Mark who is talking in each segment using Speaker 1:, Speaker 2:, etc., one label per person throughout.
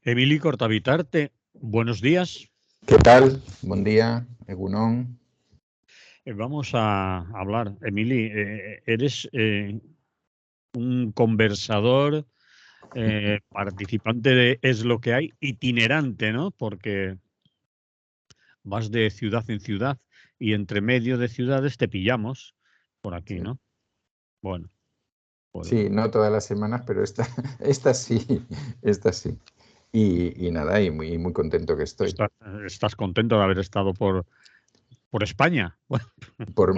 Speaker 1: Emili Cortavitarte, buenos días.
Speaker 2: ¿Qué tal? Buen día, Egunon.
Speaker 1: Vamos a hablar. Emili, eres un conversador, participante de Es lo que hay, itinerante, ¿no? Porque vas de ciudad en ciudad y entre medio de ciudades te pillamos por aquí,
Speaker 2: Sí,
Speaker 1: ¿no? Bueno, pues
Speaker 2: sí, no todas las semanas, pero esta sí, esta sí. Y nada, y muy contento que estoy.
Speaker 1: estás contento de haber estado por España. Bueno,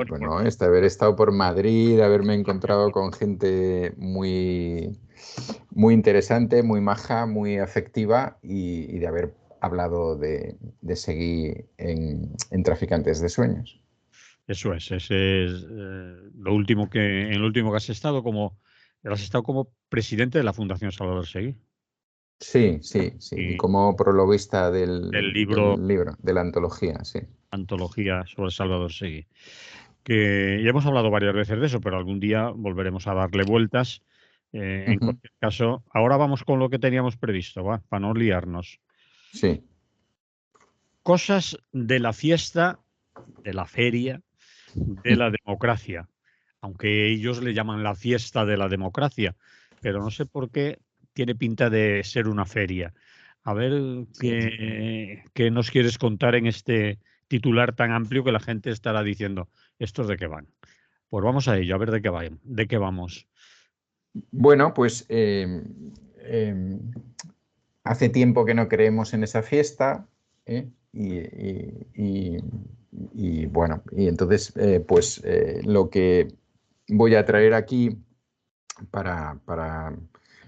Speaker 2: Bueno, haber estado por Madrid, haberme encontrado con gente muy interesante, muy maja, muy afectiva y de haber hablado de seguir en Traficantes de Sueños.
Speaker 1: eso es, ese es lo último en el último que has estado como presidente de la Fundación Salvador Seguí
Speaker 2: Sí, sí, sí. Y
Speaker 1: y
Speaker 2: como prologuista
Speaker 1: del libro
Speaker 2: del libro, de la antología, sí.
Speaker 1: Antología sobre Salvador Seguí, que ya hemos hablado varias veces de eso, pero algún día volveremos a darle vueltas. En
Speaker 2: Ujú.
Speaker 1: cualquier caso, ahora vamos con lo que teníamos previsto, ¿va? Para no liarnos.
Speaker 2: Sí.
Speaker 1: Cosas de la fiesta, de la feria, de la democracia, aunque ellos le llaman la fiesta de la democracia, pero no sé por qué tiene pinta de ser una feria. A ver qué nos quieres contar en este titular tan amplio que la gente estará diciendo, ¿estos de qué van? Pues vamos a ello, a ver de qué vamos.
Speaker 2: Bueno, pues eh, hace tiempo que no creemos en esa fiesta, ¿eh? Bueno, y entonces lo que voy a traer aquí para, para,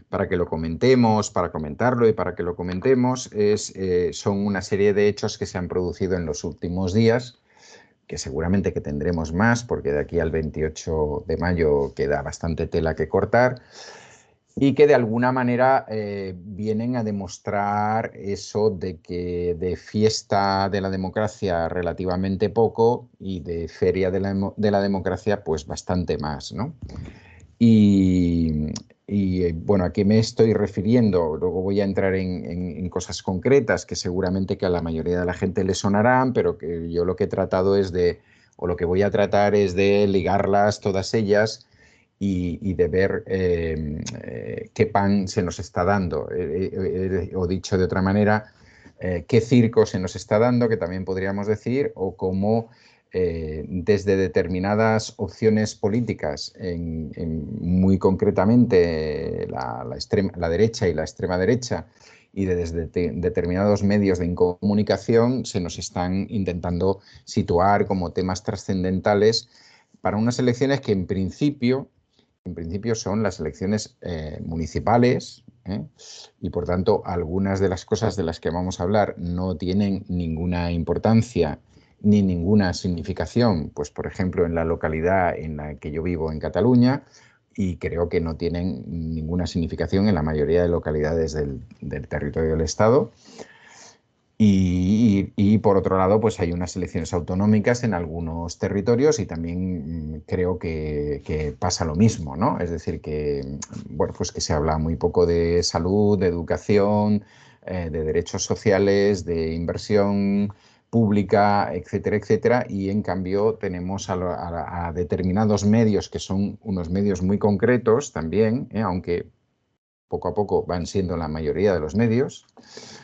Speaker 2: para que lo comentemos, para comentarlo y para que lo comentemos, son una serie de hechos que se han producido en los últimos días, que seguramente que tendremos más, porque de aquí al 28 de mayo queda bastante tela que cortar, y que de alguna manera vienen a demostrar eso de que de fiesta de la democracia relativamente poco y de feria de la democracia pues bastante más, ¿no? Y, bueno, ¿a qué me estoy refiriendo? Luego voy a entrar en cosas concretas que seguramente que a la mayoría de la gente le sonarán, pero que yo lo que he tratado o lo que voy a tratar es de ligarlas todas ellas y de ver qué pan se nos está dando. O dicho de otra manera, qué circo se nos está dando, que también podríamos decir, o cómo desde determinadas opciones políticas, muy concretamente la derecha y la extrema derecha, y desde determinados medios de incomunicación se nos están intentando situar como temas trascendentales para unas elecciones que en principio son las elecciones municipales, y por tanto algunas de las cosas de las que vamos a hablar no tienen ninguna importancia ni ninguna significación, pues por ejemplo en la localidad en la que yo vivo, en Cataluña, y creo que no tienen ninguna significación en la mayoría de localidades del territorio del Estado. Y por otro lado, pues hay unas elecciones autonómicas en algunos territorios y también creo que pasa lo mismo, ¿no? Es decir, que, bueno, pues que se habla muy poco de salud, de educación, de derechos sociales, de inversión pública, etcétera, etcétera, y en cambio tenemos a determinados medios que son unos medios muy concretos también, aunque poco a poco van siendo la mayoría de los medios.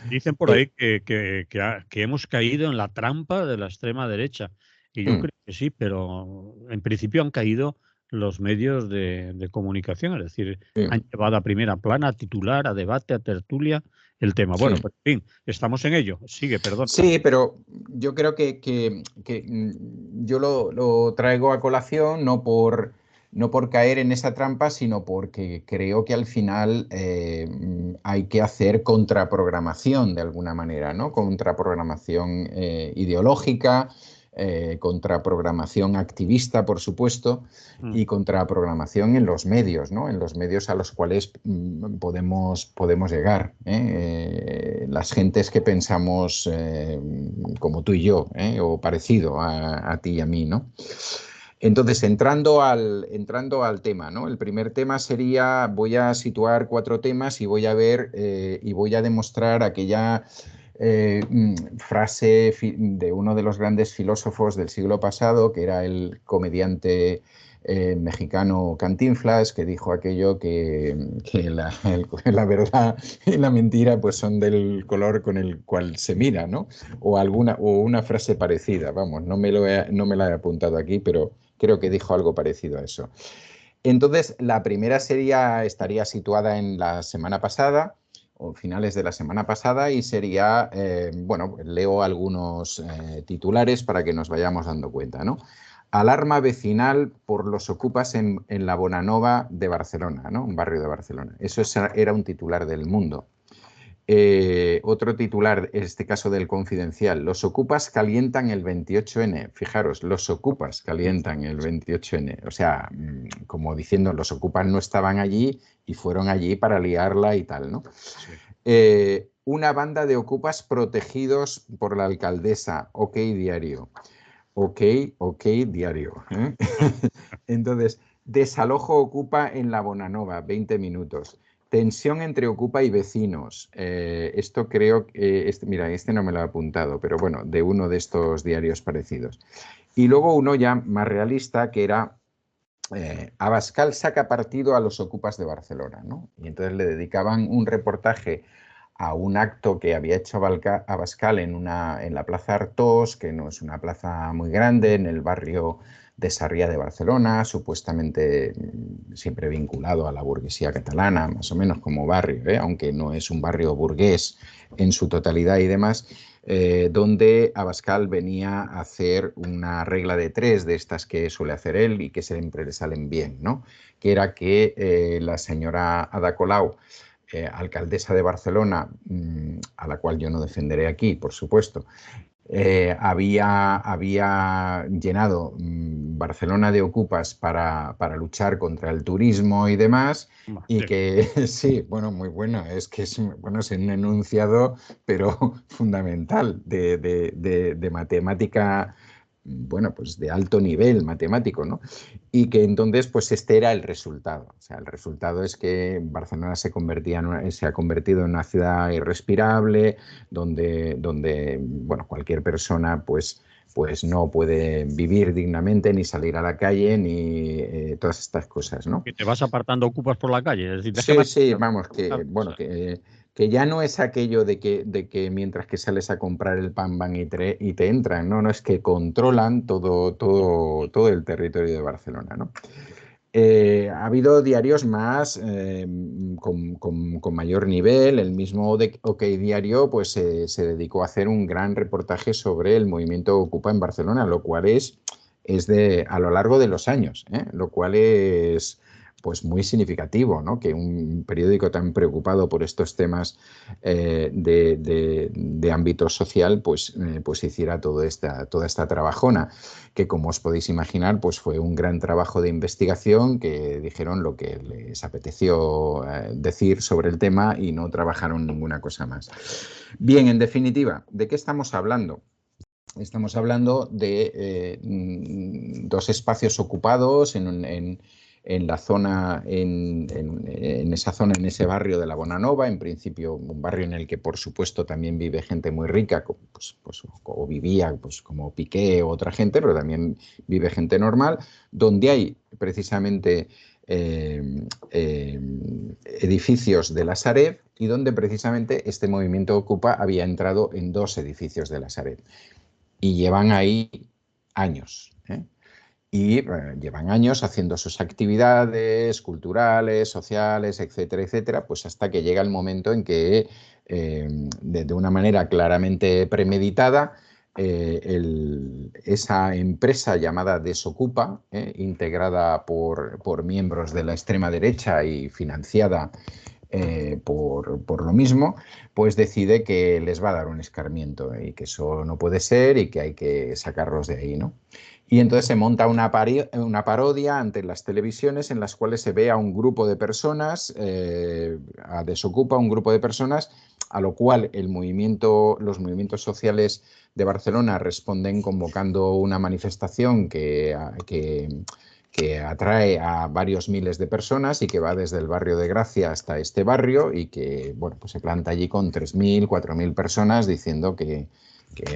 Speaker 1: Dicen por ahí que hemos caído en la trampa de la extrema derecha. Y yo
Speaker 2: Hmm,
Speaker 1: creo que sí, pero en principio han caído los medios de comunicación, es decir,
Speaker 2: sí,
Speaker 1: han llevado a primera plana, a titular, a debate, a tertulia el tema. Bueno,
Speaker 2: sí.
Speaker 1: pues en fin, estamos en ello. Sigue, perdón.
Speaker 2: Sí, pero yo creo yo lo traigo a colación no por caer en esa trampa, sino porque creo que al final hay que hacer contraprogramación de alguna manera, ¿no? Contraprogramación ideológica, contraprogramación activista, por supuesto,
Speaker 1: Mm.
Speaker 2: y contraprogramación en los medios, ¿no? En los medios a los cuales podemos llegar, ¿eh? Las gentes que pensamos como tú y yo, o parecido a ti y a mí, ¿no? Entonces, entrando al tema, ¿no? El primer tema sería, voy a situar 4 temas y voy a ver y voy a demostrar aquella frase de uno de los grandes filósofos del siglo pasado, que era el comediante mexicano Cantinflas, que dijo aquello que la verdad y la mentira pues son del color con el cual se mira, ¿no? O una frase parecida, vamos, no me la he apuntado aquí, pero creo que dijo algo parecido a eso. Entonces, la primera estaría situada en la semana pasada, o finales de la semana pasada, y sería, bueno, leo algunos titulares para que nos vayamos dando cuenta, ¿no? Alarma vecinal por los ocupas en la Bonanova de Barcelona, ¿no? Un barrio de Barcelona. Eso era un titular del Mundo. Otro titular, en este caso del Confidencial, los ocupas calientan el 28N. Fijaros, los ocupas calientan el 28N. O sea, como diciendo, los ocupas no estaban allí y fueron allí para liarla y tal, ¿no? Sí. Una banda de ocupas protegidos por la alcaldesa. OK Diario. OK Diario. Entonces, desalojo ocupa en la Bonanova, 20 minutos. Tensión entre Ocupa y vecinos. Esto creo que, mira, este no me lo he apuntado, pero bueno, de uno de estos diarios parecidos. Y luego uno ya más realista, que era Abascal saca partido a los ocupas de Barcelona, ¿no? Y entonces le dedicaban un reportaje a un acto que había hecho Abascal en la Plaza Artós, que no es una plaza muy grande, en el barrio de Sarriá de Barcelona, supuestamente siempre vinculado a la burguesía catalana, más o menos como barrio, aunque no es un barrio burgués en su totalidad y demás, donde Abascal venía a hacer una regla de 3 de estas que suele hacer él y que siempre le salen bien, ¿no? Que era que la señora Ada Colau, alcaldesa de Barcelona, a la cual yo no defenderé aquí, por supuesto, había llenado Barcelona de ocupas para luchar contra el turismo y demás, y que sí, bueno, muy bueno, es que es un enunciado, pero fundamental de matemática, bueno, pues de alto nivel matemático, ¿no? Y que entonces, pues este era el resultado. O sea, el resultado es que Barcelona se ha convertido en una ciudad irrespirable, donde bueno, cualquier persona, pues no puede vivir dignamente, ni salir a la calle, ni todas estas cosas, ¿no?
Speaker 1: Que te vas apartando ocupas por la calle. Es decir,
Speaker 2: sí, vamos, que bueno, que ya no es aquello de que mientras que sales a comprar el pan van y te entran, no, es que controlan todo el territorio de Barcelona, ¿no? Ha habido diarios más con mayor nivel. El mismo OK Diario pues, se dedicó a hacer un gran reportaje sobre el movimiento Ocupa en Barcelona, lo cual es a lo largo de los años, lo cual es pues muy significativo, ¿no? Que un periódico tan preocupado por estos temas de ámbito social pues hiciera toda esta trabajona, que como os podéis imaginar pues fue un gran trabajo de investigación, que dijeron lo que les apeteció decir sobre el tema y no trabajaron ninguna cosa más. Bien, en definitiva, ¿de qué estamos hablando? Estamos hablando de 2 espacios ocupados en la zona, en esa zona, en ese barrio de la Bonanova, en principio un barrio en el que por supuesto también vive gente muy rica, pues, o vivía pues, como Piqué o otra gente, pero también vive gente normal, donde hay precisamente edificios de la Sareb, y donde precisamente este movimiento Ocupa había entrado en 2 edificios de la Sareb. Y llevan ahí años, y llevan años haciendo sus actividades culturales, sociales, etcétera, etcétera, pues hasta que llega el momento en que, de una manera claramente premeditada, esa empresa llamada Desocupa, integrada por miembros de la extrema derecha y financiada por lo mismo, pues decide que les va a dar un escarmiento y que eso no puede ser y que hay que sacarlos de ahí, ¿no? Y entonces se monta una parodia ante las televisiones en las cuales se ve a un grupo de personas, a Desocupa, un grupo de personas a lo cual los movimientos sociales de Barcelona responden convocando una manifestación que atrae a varios miles de personas y que va desde el barrio de Gracia hasta este barrio y que bueno, pues se planta allí con 3.000, 4.000 personas diciendo que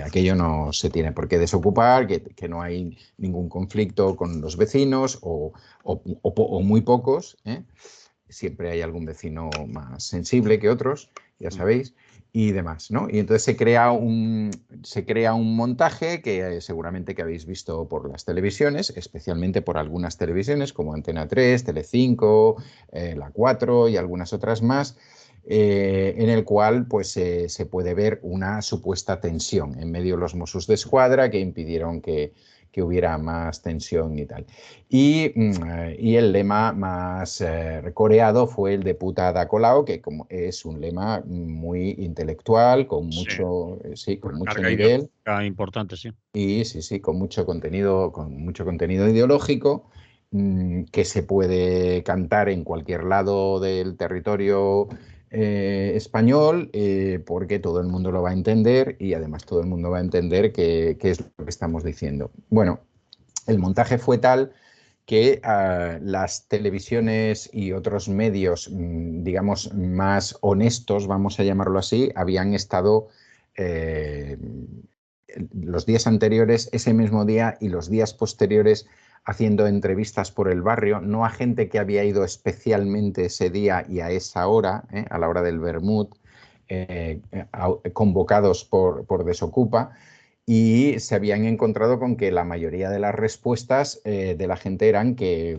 Speaker 2: aquello no se tiene por qué desocupar, que no hay ningún conflicto con los vecinos o muy pocos, ¿eh? Siempre hay algún vecino más sensible que otros, ya sabéis, y demás, ¿no? Y entonces se crea un montaje que seguramente que habéis visto por las televisiones, especialmente por algunas televisiones como Antena 3, Telecinco, La 4 y algunas otras más, en el cual pues, se puede ver una supuesta tensión en medio de los Mossos d'Esquadra que impidieron que hubiera más tensión y tal. Y el lema más coreado fue el de puta da Colau, que como es un lema muy intelectual, con mucho, con
Speaker 1: Una
Speaker 2: mucho
Speaker 1: carga
Speaker 2: nivel
Speaker 1: ideológica importante, sí.
Speaker 2: y con mucho contenido ideológico, que se puede cantar en cualquier lado del territorio español, porque todo el mundo lo va a entender y además todo el mundo va a entender qué es lo que estamos diciendo. Bueno, el montaje fue tal que las televisiones y otros medios, digamos, más honestos, vamos a llamarlo así, habían estado los días anteriores, ese mismo día y los días posteriores haciendo entrevistas por el barrio, no a gente que había ido especialmente ese día y a esa hora, a la hora del vermut, convocados por Desocupa, y se habían encontrado con que la mayoría de las respuestas de la gente eran que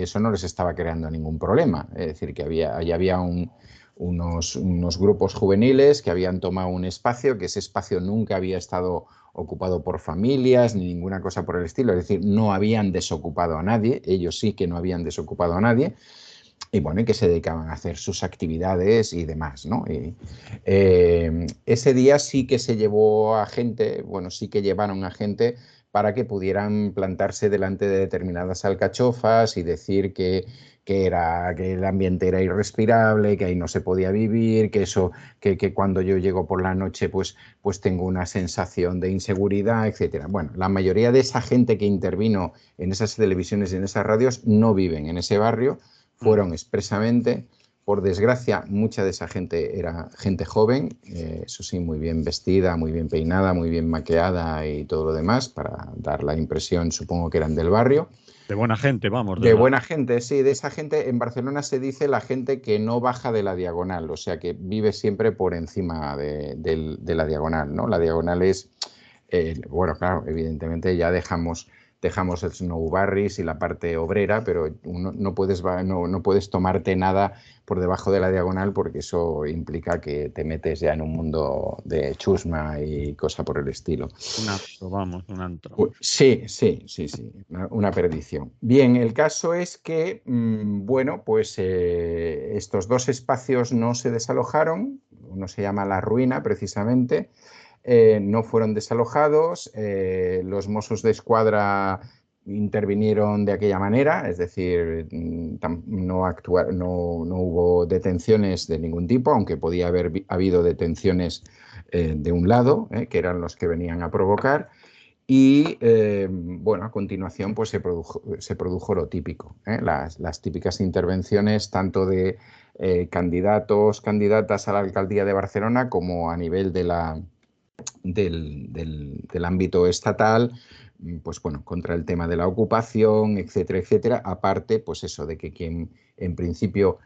Speaker 2: eso no les estaba creando ningún problema. Es decir, que allí había unos grupos juveniles que habían tomado un espacio, que ese espacio nunca había estado ocupado por familias ni ninguna cosa por el estilo. Es decir, no habían desocupado a nadie, ellos sí que no habían desocupado a nadie. Y bueno, y que se dedicaban a hacer sus actividades y demás, ¿no? Y, ese día sí que se llevó a gente, bueno, sí que llevaron a gente para que pudieran plantarse delante de determinadas alcachofas y decir que el ambiente era irrespirable, que ahí no se podía vivir, que cuando yo llego por la noche pues tengo una sensación de inseguridad, etcétera. Bueno, la mayoría de esa gente que intervino en esas televisiones y en esas radios no viven en ese barrio, fueron expresamente. Por desgracia, mucha de esa gente era gente joven, eso sí, muy bien vestida, muy bien peinada, muy bien maquillada y todo lo demás, para dar la impresión, supongo que eran del barrio.
Speaker 1: De buena gente, vamos.
Speaker 2: De buena gente, sí, de esa gente. En Barcelona se dice la gente que no baja de la diagonal, o sea, que vive siempre por encima de la diagonal, ¿no? La diagonal es, bueno, claro, evidentemente ya dejamos el Snow Barris y la parte obrera, pero no puedes tomarte nada por debajo de la diagonal porque eso implica que te metes ya en un mundo de chusma y cosa por el estilo.
Speaker 1: Un antro, vamos, un antro.
Speaker 2: Sí, una perdición. Bien, el caso es que, bueno, pues estos dos espacios no se desalojaron, uno se llama La Ruina precisamente, no fueron desalojados, los Mossos d'Esquadra intervinieron de aquella manera, es decir, no hubo detenciones de ningún tipo, aunque podía haber habido detenciones de un lado, que eran los que venían a provocar. Y bueno, a continuación pues se produjo lo típico, las típicas intervenciones tanto de candidatos, candidatas a la alcaldía de Barcelona como a nivel del ámbito estatal, pues bueno, contra el tema de la ocupación, etcétera, etcétera. Aparte, pues eso de que quien en principio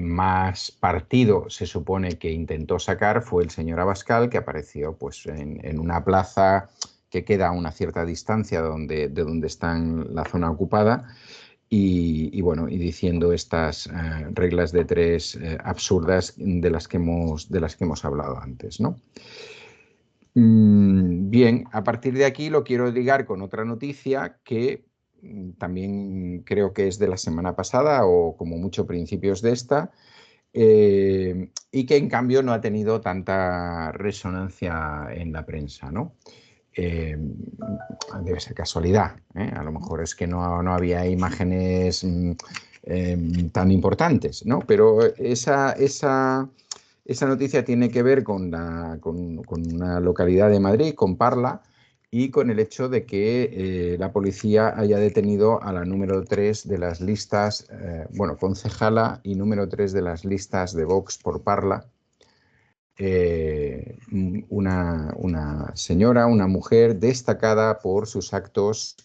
Speaker 2: más partido se supone que intentó sacar fue el señor Abascal, que apareció pues en una plaza que queda a una cierta distancia de donde está la zona ocupada y bueno, y diciendo estas reglas de tres absurdas de las que hemos hablado antes, ¿no? Bien, a partir de aquí lo quiero ligar con otra noticia que también creo que es de la semana pasada o como mucho principios de esta, y que en cambio no ha tenido tanta resonancia en la prensa, ¿no? Debe ser casualidad, ¿eh? A lo mejor es que no había imágenes tan importantes, ¿no? Pero esa Esa noticia tiene que ver con una localidad de Madrid, con Parla, y con el hecho de que la policía haya detenido a la número 3 de las listas, bueno, concejala y número 3 de las listas de Vox por Parla, una señora, una mujer destacada por sus actos,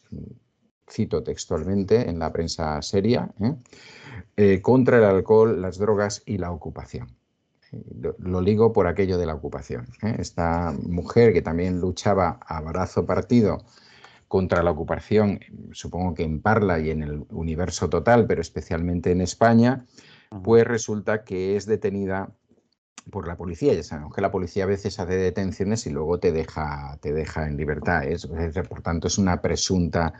Speaker 2: cito textualmente en la prensa seria, contra el alcohol, las drogas y la ocupación. Lo ligo por aquello de la ocupación. Esta mujer que también luchaba a brazo partido contra la ocupación, supongo que en Parla y en el universo total, pero especialmente en España, pues resulta que es detenida por la policía. Ya sabemos que la policía a veces hace detenciones y luego te deja en libertad. Por tanto, es una presunta,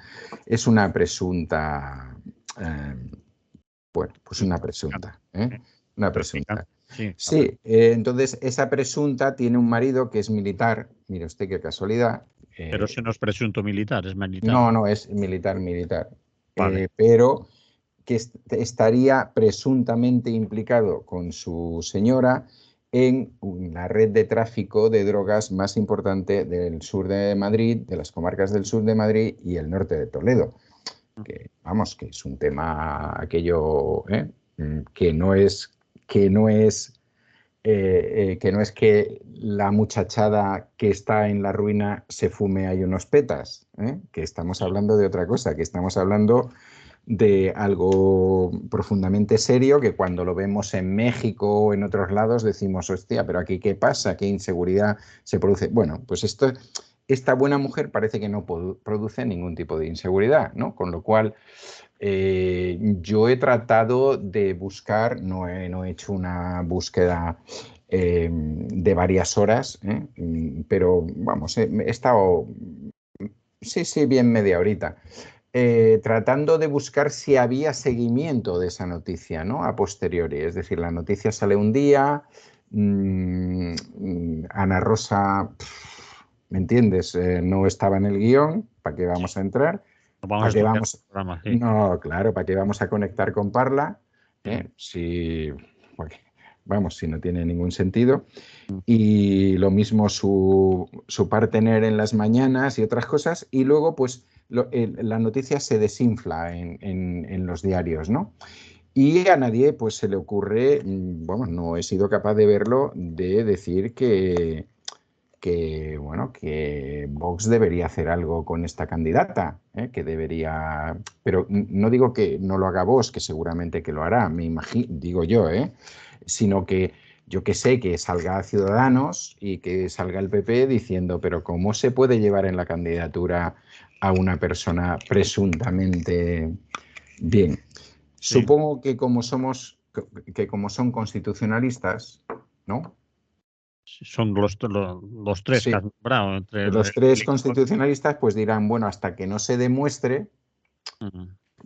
Speaker 2: bueno, pues una presunta, una presunta. Sí, entonces esa presunta tiene un marido que es militar, mire usted qué casualidad.
Speaker 1: Pero ese no es presunto militar, es militar.
Speaker 2: No, es militar.
Speaker 1: Vale.
Speaker 2: Pero que estaría presuntamente implicado con su señora en la red de tráfico de drogas más importante del sur de Madrid, de las comarcas del sur de Madrid y el norte de Toledo. Que, vamos, que es un tema aquello que no es que la muchachada que está en la ruina se fume ahí unos petas, que estamos hablando de otra cosa, que estamos hablando de algo profundamente serio, que cuando lo vemos en México o en otros lados decimos, hostia, pero aquí ¿qué pasa? ¿Qué inseguridad se produce? Bueno, pues esta buena mujer parece que no produce ningún tipo de inseguridad, ¿no? Con lo cual yo he tratado de buscar, no he hecho una búsqueda de varias horas, pero vamos, he estado, sí, bien media horita, tratando de buscar si había seguimiento de esa noticia, ¿no? A posteriori. Es decir, la noticia sale un día, Ana Rosa, ¿me entiendes? No estaba en el guión, ¿para qué vamos a entrar?
Speaker 1: Vamos a
Speaker 2: ¿Para qué
Speaker 1: estudiar
Speaker 2: vamos?
Speaker 1: el programa, sí.
Speaker 2: No, claro, ¿para qué vamos a conectar con Parla? Porque, vamos, si no tiene ningún sentido. Y lo mismo su partener en las mañanas y otras cosas, y luego pues la noticia se desinfla en los diarios, ¿no? Y a nadie pues se le ocurre, vamos, no he sido capaz de verlo, de decir bueno, que Vox debería hacer algo con esta candidata, que debería, pero no digo que no lo haga Vox, que seguramente que lo hará, me imagino, digo yo, sino que yo que sé, que salga Ciudadanos y que salga el PP diciendo, pero ¿cómo se puede llevar en la candidatura a una persona presuntamente bien?
Speaker 1: Sí.
Speaker 2: Supongo que como son constitucionalistas, ¿no?
Speaker 1: Son los tres
Speaker 2: Sí,
Speaker 1: que has nombrado. Entre
Speaker 2: los tres constitucionalistas pues dirán, bueno, hasta que no se demuestre,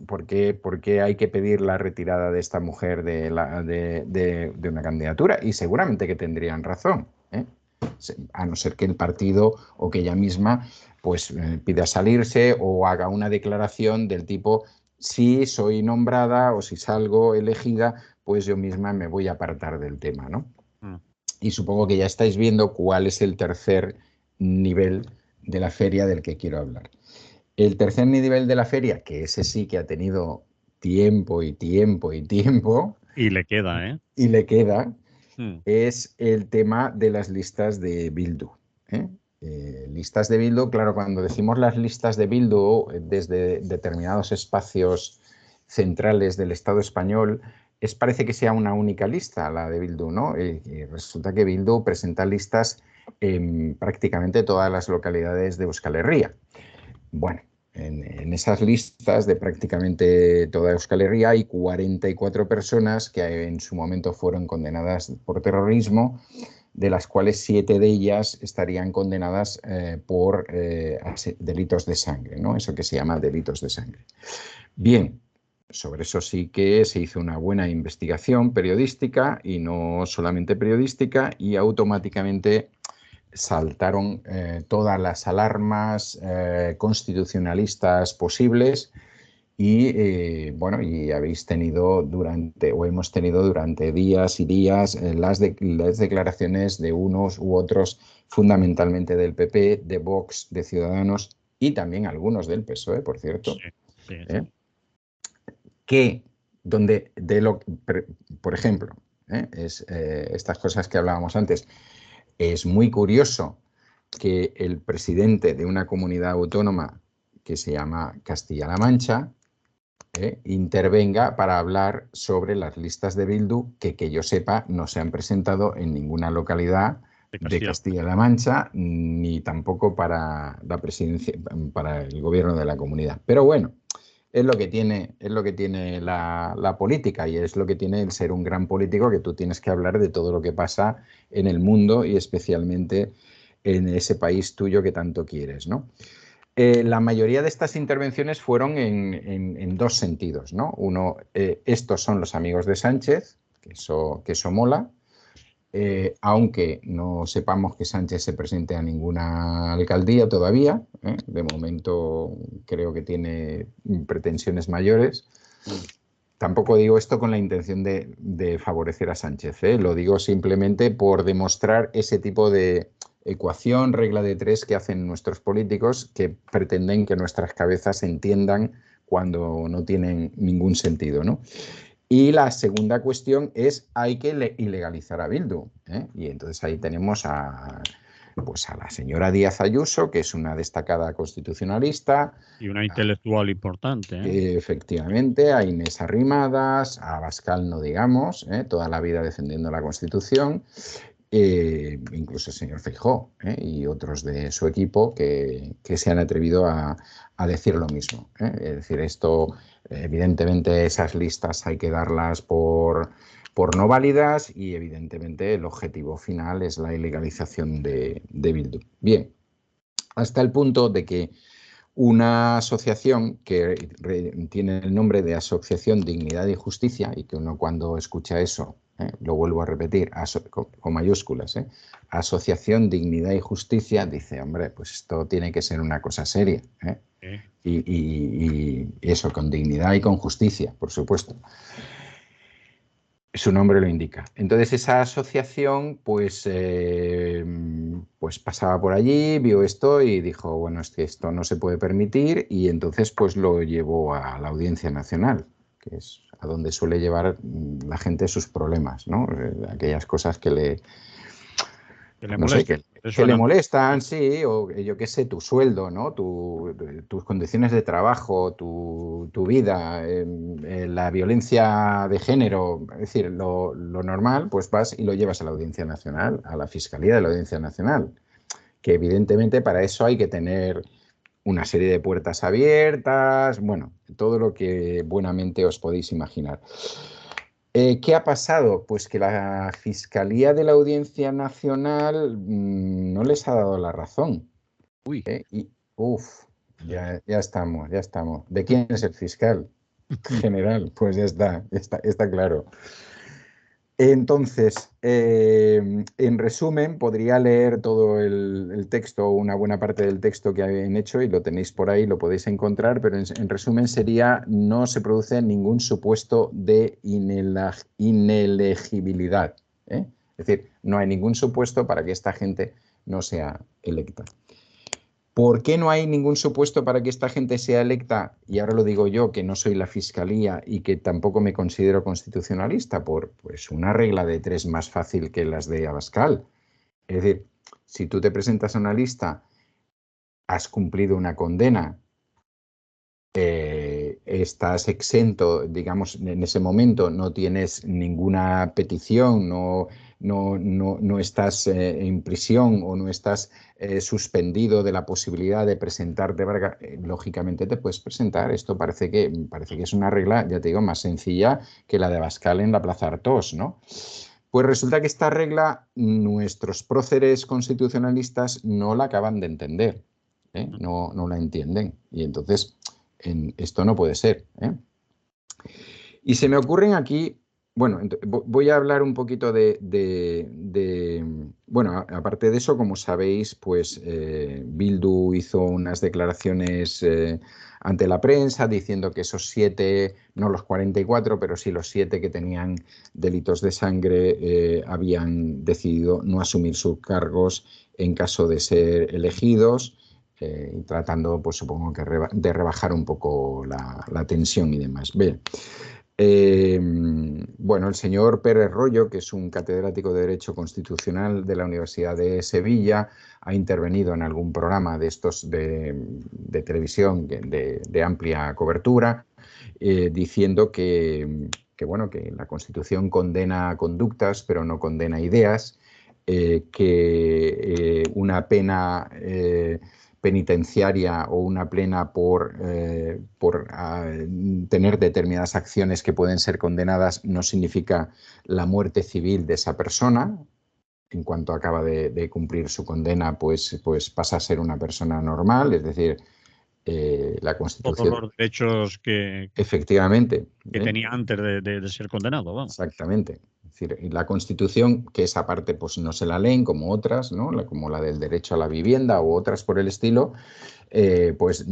Speaker 2: ¿por qué hay que pedir la retirada de esta mujer de una candidatura? Y seguramente que tendrían razón, a no ser que el partido o que ella misma pues pida salirse o haga una declaración del tipo, si soy nombrada o si salgo elegida, pues yo misma me voy a apartar del tema, ¿no? Y supongo que ya estáis viendo cuál es el tercer nivel de la feria del que quiero hablar. El tercer nivel de la feria, que ese sí que ha tenido tiempo y tiempo y tiempo.
Speaker 1: Y le queda, ¿eh?
Speaker 2: Y le queda, es el tema de las listas de Bildu. Listas de Bildu, claro, cuando decimos las listas de Bildu desde determinados espacios centrales del Estado español, parece que sea una única lista, la de Bildu, ¿no? Resulta que Bildu presenta listas en prácticamente todas las localidades de Euskal Herria. Bueno, en esas listas de prácticamente toda Euskal Herria hay 44 personas que en su momento fueron condenadas por terrorismo, de las cuales 7 de ellas estarían condenadas por delitos de sangre, ¿no? Eso que se llama delitos de sangre. Bien, sobre eso sí que se hizo una buena investigación periodística y no solamente periodística, y automáticamente saltaron todas las alarmas constitucionalistas posibles Y bueno, y habéis tenido durante, o hemos tenido durante días y días las declaraciones de unos u otros, fundamentalmente del PP, de Vox, de Ciudadanos y también algunos del PSOE, por cierto,
Speaker 1: Sí, sí,
Speaker 2: ¿eh?
Speaker 1: sí.
Speaker 2: Que donde por ejemplo, estas cosas que hablábamos antes, es muy curioso que el presidente de una comunidad autónoma que se llama Castilla-La Mancha intervenga para hablar sobre las listas de Bildu que yo sepa no se han presentado en ninguna localidad
Speaker 1: De
Speaker 2: de
Speaker 1: Castilla.
Speaker 2: Castilla-La Mancha ni tampoco para la presidencia, para el gobierno de la comunidad. Pero bueno, es lo que tiene la política y es lo que tiene el ser un gran político, que tú tienes que hablar de todo lo que pasa en el mundo y especialmente en ese país tuyo que tanto quieres, ¿no? La mayoría de estas intervenciones fueron en dos sentidos, ¿no? Uno, estos son los amigos de Sánchez, que eso mola, aunque no sepamos que Sánchez se presente a ninguna alcaldía todavía, ¿eh? De momento creo que tiene pretensiones mayores.
Speaker 1: Mm.
Speaker 2: Tampoco digo esto con la intención de favorecer a Sánchez, ¿eh? Lo digo simplemente por demostrar ese tipo de ecuación, regla de tres que hacen nuestros políticos, que pretenden que nuestras cabezas se entiendan cuando no tienen ningún sentido, ¿no? Y la segunda cuestión es, hay que ilegalizar a Bildu, ¿eh? Y entonces ahí tenemos pues a la señora Díaz Ayuso, que es una destacada constitucionalista,
Speaker 1: Y una intelectual importante, ¿eh?
Speaker 2: efectivamente, a Inés Arrimadas, a Abascal no digamos, toda la vida defendiendo la Constitución, incluso el señor Feijóo y otros de su equipo que se han atrevido a decir lo mismo. Es decir, esto, evidentemente, esas listas hay que darlas por no válidas y evidentemente el objetivo final es la ilegalización de Bildu. Bien, hasta el punto de que una asociación que tiene el nombre de Asociación Dignidad y Justicia, y que uno cuando escucha eso, lo vuelvo a repetir, con mayúsculas, Asociación Dignidad y Justicia, dice, hombre, pues esto tiene que ser una cosa seria. Y eso, con dignidad y con justicia, por supuesto. Su nombre lo indica. Entonces esa asociación pues pasaba por allí, vio esto y dijo, bueno, es que esto no se puede permitir, y entonces pues lo llevó a la Audiencia Nacional, que es a donde suele llevar la gente sus problemas, ¿no? Aquellas cosas que le,
Speaker 1: Que le
Speaker 2: no sé,
Speaker 1: molesta. Te
Speaker 2: que le
Speaker 1: suenan.
Speaker 2: molestan, sí, o yo qué sé, tu sueldo, ¿no? Tus condiciones de trabajo, tu vida, la violencia de género, es decir, lo normal, pues vas y lo llevas a la Audiencia Nacional, a la Fiscalía de la Audiencia Nacional, que evidentemente para eso hay que tener una serie de puertas abiertas, bueno, todo lo que buenamente os podéis imaginar. ¿Qué ha pasado? Pues que la Fiscalía de la Audiencia Nacional no les ha dado la razón.
Speaker 1: Uy.
Speaker 2: Y, uff, ya estamos, ya estamos. ¿De quién es el fiscal general? Pues está claro. Entonces, en resumen, podría leer todo el texto, una buena parte del texto que han hecho, y lo tenéis por ahí, lo podéis encontrar, pero en resumen sería: no se produce ningún supuesto de inelegibilidad. Es decir, no hay ningún supuesto para que esta gente no sea electa. ¿Por qué no hay ningún supuesto para que esta gente sea electa? Y ahora lo digo yo, que no soy la Fiscalía y que tampoco me considero constitucionalista, por pues una regla de tres más fácil que las de Abascal. Es decir, si tú te presentas a una lista, has cumplido una condena, estás exento, digamos, en ese momento no tienes ninguna petición, no estás en prisión o no estás suspendido de la posibilidad de presentarte, lógicamente te puedes presentar. Esto parece que es una regla, ya te digo, más sencilla que la de Abascal en la Plaza Artós, ¿no? Pues resulta que esta regla nuestros próceres constitucionalistas no la acaban de entender, no la entienden. Y entonces esto no puede ser. Y se me ocurren aquí Bueno, voy a hablar un poquito bueno, aparte de eso, como sabéis, pues Bildu hizo unas declaraciones ante la prensa diciendo que esos 7, no los 44, pero sí los 7 que tenían delitos de sangre habían decidido no asumir sus cargos en caso de ser elegidos. Tratando, pues supongo que de rebajar un poco la tensión y demás. Bien. Bueno, el señor Pérez Royo, que es un catedrático de Derecho Constitucional de la Universidad de Sevilla, ha intervenido en algún programa de estos de televisión de amplia cobertura, diciendo bueno, que la Constitución condena conductas, pero no condena ideas, que una pena penitenciaria o una pena por tener determinadas acciones que pueden ser condenadas no significa la muerte civil de esa persona. En cuanto acaba de cumplir su condena, pues pasa a ser una persona normal, es decir, la
Speaker 1: Todos
Speaker 2: Constitución,
Speaker 1: los derechos
Speaker 2: efectivamente,
Speaker 1: que tenía antes de ser condenado, vamos.
Speaker 2: exactamente. Es decir, la Constitución, que esa parte pues no se la leen como otras, ¿no? Como la del derecho a la vivienda u otras por el estilo, pues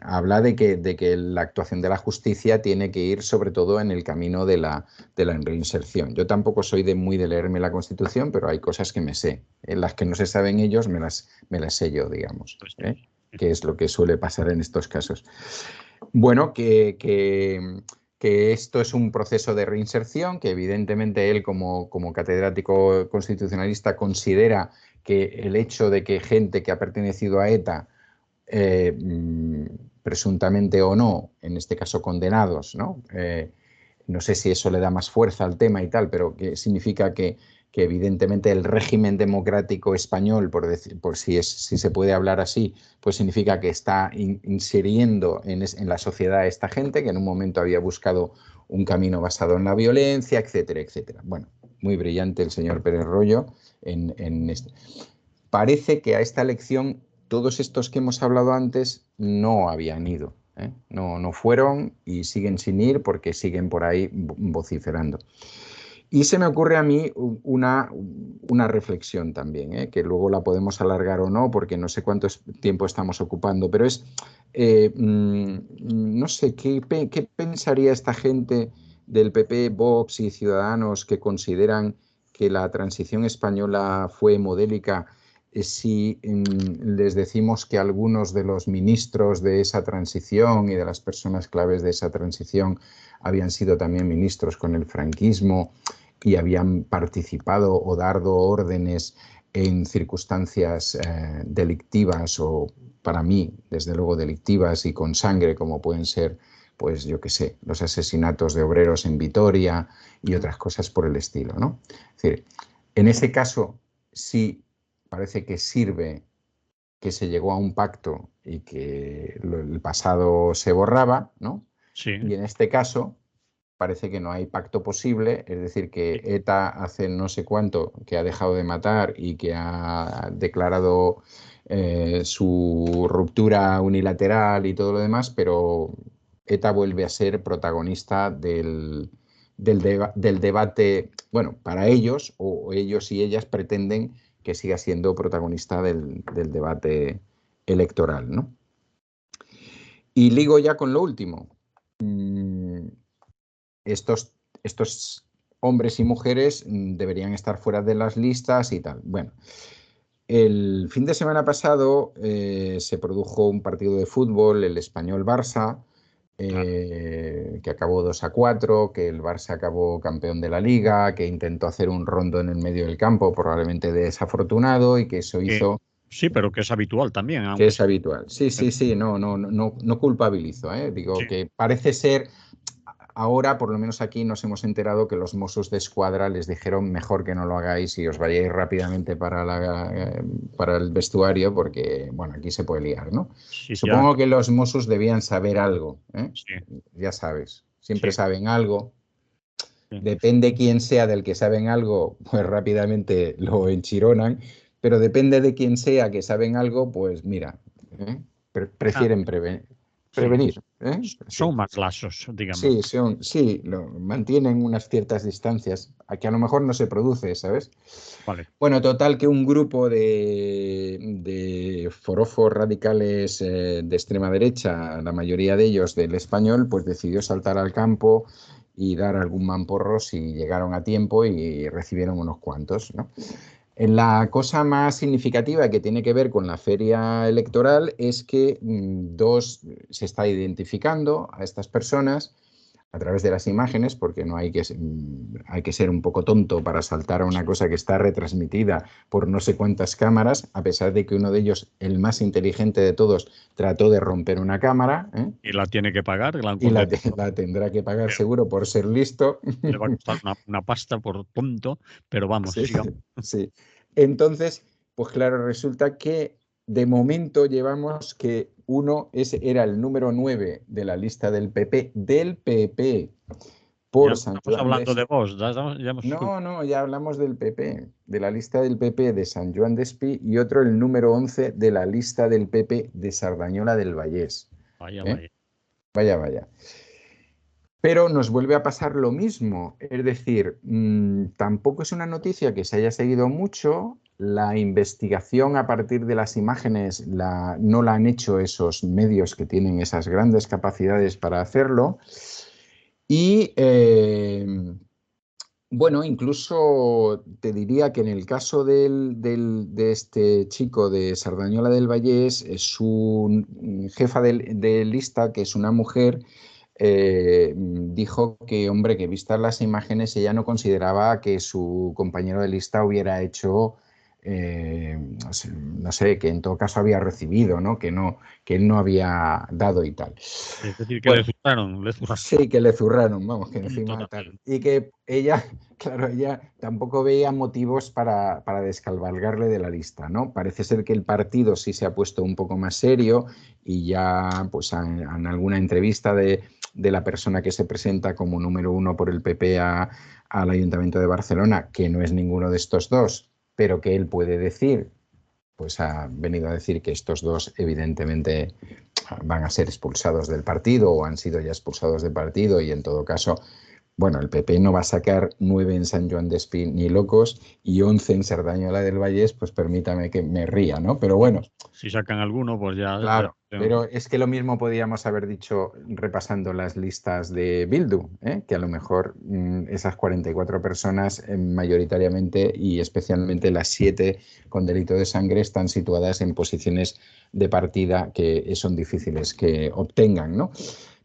Speaker 2: habla de que la actuación de la justicia tiene que ir sobre todo en el camino de la reinserción. Yo tampoco soy muy de leerme la Constitución, pero hay cosas que me sé. En las que no se saben ellos me las sé yo, digamos,
Speaker 1: Pues
Speaker 2: que es lo que suele pasar en estos casos. Bueno, que esto es un proceso de reinserción, que evidentemente él como catedrático constitucionalista considera que el hecho de que gente que ha pertenecido a ETA, presuntamente o no, en este caso condenados, ¿no? No sé si eso le da más fuerza al tema y tal, pero que significa que evidentemente el régimen democrático español, por si se puede hablar así, pues significa que está inseriendo en la sociedad a esta gente que en un momento había buscado un camino basado en la violencia, etcétera, etcétera. Bueno, muy brillante el señor Pérez Royo en esto. Parece que a esta elección todos estos que hemos hablado antes no habían ido, ¿eh? No fueron y siguen sin ir porque siguen por ahí vociferando. Y se me ocurre a mí una reflexión también, que luego la podemos alargar o no, porque no sé cuánto tiempo estamos ocupando, pero es, no sé, ¿qué pensaría esta gente del PP, Vox y Ciudadanos que consideran que la transición española fue modélica si les decimos que algunos de los ministros de esa transición y de las personas claves de esa transición habían sido también ministros con el franquismo y habían participado o dado órdenes en circunstancias delictivas o, para mí, desde luego delictivas y con sangre, como pueden ser, pues yo qué sé, los asesinatos de obreros en Vitoria y otras cosas por el estilo, ¿no? Es decir, en ese caso sí parece que sirve que se llegó a un pacto y que el pasado se borraba, ¿no?
Speaker 1: Sí,
Speaker 2: Y en este caso parece que no hay pacto posible, es decir, que ETA hace no sé cuánto que ha dejado de matar y que ha declarado su ruptura unilateral y todo lo demás, pero ETA vuelve a ser protagonista del debate, bueno, para ellos, o ellos y ellas pretenden que siga siendo protagonista del debate electoral, ¿no? Y ligo ya con lo último. Estos hombres y mujeres deberían estar fuera de las listas y tal. Bueno, el fin de semana pasado se produjo un partido de fútbol, el Español-Barça, que acabó 2-4, que el Barça acabó campeón de la Liga, que intentó hacer un rondo en el medio del campo, probablemente desafortunado, y que eso hizo...
Speaker 1: Sí, pero que es habitual también,
Speaker 2: Que
Speaker 1: aunque
Speaker 2: es habitual. Sí, sí, sí, no culpabilizo, ¿eh? Digo
Speaker 1: sí.
Speaker 2: que parece ser, ahora por lo menos aquí nos hemos enterado que los Mossos de Escuadra les dijeron mejor que no lo hagáis y os vayáis rápidamente para el vestuario porque, bueno, aquí se puede liar, ¿no?
Speaker 1: Sí, ya,
Speaker 2: Supongo que los Mossos debían saber algo, ¿eh?
Speaker 1: sí,
Speaker 2: Ya sabes, siempre
Speaker 1: sí,
Speaker 2: saben algo.
Speaker 1: sí.
Speaker 2: Depende quién sea del que saben algo, pues rápidamente lo enchironan, pero depende de quién sea que saben algo, pues mira, ¿eh?
Speaker 1: Ah,
Speaker 2: Prefieren
Speaker 1: sí.
Speaker 2: prevenir. ¿eh?
Speaker 1: Son
Speaker 2: Sí.
Speaker 1: más laxos, digamos.
Speaker 2: Sí, sí, mantienen unas ciertas distancias, a que a lo mejor no se produce, ¿sabes?
Speaker 1: Vale.
Speaker 2: Bueno, total que un grupo de forofos radicales de extrema derecha, la mayoría de ellos del Español, pues decidió saltar al campo y dar algún mamporro si llegaron a tiempo y recibieron unos cuantos, ¿no? La cosa más significativa que tiene que ver con la feria electoral es que se está identificando a estas personas a través de las imágenes, porque no hay que ser un poco tonto para saltar a una cosa que está retransmitida por no sé cuántas cámaras, a pesar de que uno de ellos, el más inteligente de todos, trató de romper una cámara, ¿eh?
Speaker 1: Y la tiene que pagar, la han
Speaker 2: Y
Speaker 1: condenado.
Speaker 2: la tendrá que pagar seguro por ser listo.
Speaker 1: Le va a costar una pasta por tonto, pero vamos,
Speaker 2: Sí,
Speaker 1: sigamos.
Speaker 2: sí. Entonces, pues claro, resulta que de momento llevamos que ese era el número 9 de la lista del PP,
Speaker 1: Ya
Speaker 2: por
Speaker 1: no
Speaker 2: San
Speaker 1: estamos
Speaker 2: Joan
Speaker 1: hablando de
Speaker 2: Despí.
Speaker 1: vos, ya hemos
Speaker 2: No, no, ya hablamos del PP, de la lista del PP de San Joan Despí y otro el número 11 de la lista del PP de Sardañola del Vallés.
Speaker 1: Vaya,
Speaker 2: ¿Eh?
Speaker 1: vaya.
Speaker 2: Vaya, vaya. Pero nos vuelve a pasar lo mismo, es decir, tampoco es una noticia que se haya seguido mucho, la investigación a partir de las imágenes no la han hecho esos medios que tienen esas grandes capacidades para hacerlo y bueno, incluso te diría que en el caso de este chico de Sardañola del Vallés, su jefa de lista, que es una mujer, dijo que, hombre, que vistas las imágenes, ella no consideraba que su compañero de lista hubiera hecho, no sé, que en todo caso había recibido, ¿no? Que él no había dado y tal.
Speaker 1: Es decir, que
Speaker 2: Bueno,
Speaker 1: le zurraron.
Speaker 2: sí, que le zurraron, vamos, que
Speaker 1: Tonto
Speaker 2: encima tal.
Speaker 1: también.
Speaker 2: Y que ella, claro, ella tampoco veía motivos para descalvalgarle de la lista, ¿no? Parece ser que el partido sí se ha puesto un poco más serio y ya, pues, en alguna entrevista de la persona que se presenta como número 1 por el PP al Ayuntamiento de Barcelona, que no es ninguno de estos dos, pero que él puede decir, pues ha venido a decir que estos dos evidentemente van a ser expulsados del partido o han sido ya expulsados del partido y en todo caso, bueno, el PP no va a sacar 9 en San Joan Despí ni locos y 11 en Cerdañola del Vallés, pues permítame que me ría, ¿no? Pero bueno,
Speaker 1: Si sacan alguno, pues ya.
Speaker 2: claro, pero es que lo mismo podríamos haber dicho repasando las listas de Bildu, ¿eh? Que a lo mejor esas 44 personas mayoritariamente y especialmente las 7 con delito de sangre están situadas en posiciones de partida que son difíciles que obtengan, ¿no?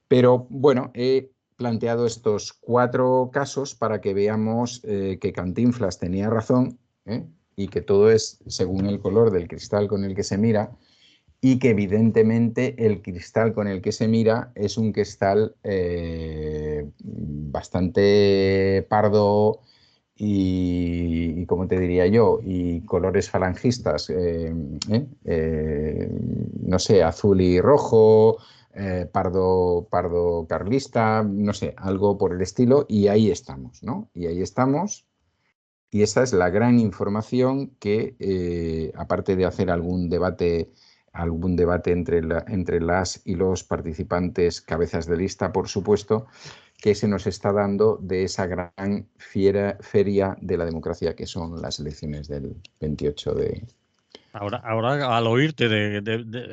Speaker 2: Pero bueno, he planteado estos 4 casos para que veamos que Cantinflas tenía razón, ¿eh? Y que todo es según el color del cristal con el que se mira y que evidentemente el cristal con el que se mira es un cristal bastante pardo y ¿cómo te diría yo? Y colores falangistas, no sé, azul y rojo, pardo carlista, no sé, algo por el estilo, y ahí estamos, ¿no? Y ahí estamos. Y esa es la gran información que, aparte de hacer algún debate entre las y los participantes cabezas de lista, por supuesto, que se nos está dando de esa gran feria de la democracia que son las elecciones del 28 de...
Speaker 1: Ahora al oírte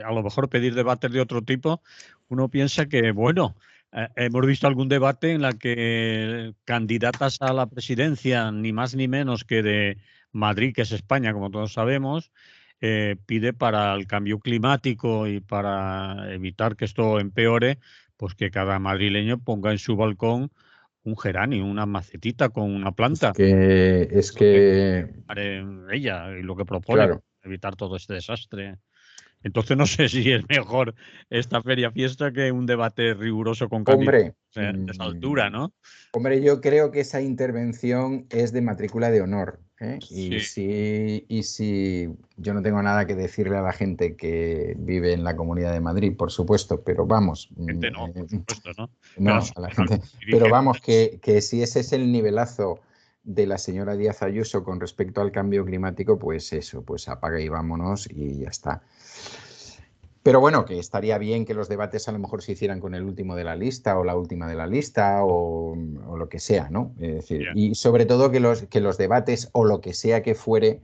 Speaker 1: a lo mejor pedir debates de otro tipo, uno piensa que, bueno, hemos visto algún debate en la que candidatas a la presidencia, ni más ni menos que de Madrid, que es España, como todos sabemos, pide para el cambio climático y para evitar que esto empeore, pues que cada madrileño ponga en su balcón un geranio, una macetita con una planta.
Speaker 2: Es que,
Speaker 1: Ella y lo que propone
Speaker 2: claro,
Speaker 1: evitar todo este desastre. Entonces no sé si es mejor esta feria fiesta que un debate riguroso con candidatos
Speaker 2: hombre,
Speaker 1: de esa altura, ¿no?
Speaker 2: hombre, yo creo que esa intervención es de matrícula de honor, ¿eh?
Speaker 1: Sí,
Speaker 2: Y si yo no tengo nada que decirle a la gente que vive en la Comunidad de Madrid, por supuesto, pero vamos,
Speaker 1: gente no, por supuesto, ¿no? Pero a
Speaker 2: no,
Speaker 1: sus
Speaker 2: a la gente, pero
Speaker 1: dirigentes,
Speaker 2: vamos, que si ese es el nivelazo de la señora Díaz Ayuso con respecto al cambio climático, pues eso, pues apaga y vámonos y ya está. Pero bueno, que estaría bien que los debates a lo mejor se hicieran con el último de la lista o la última de la lista o lo que sea, ¿no? Es decir,
Speaker 1: Ya.
Speaker 2: y sobre todo que los debates o lo que sea que fuere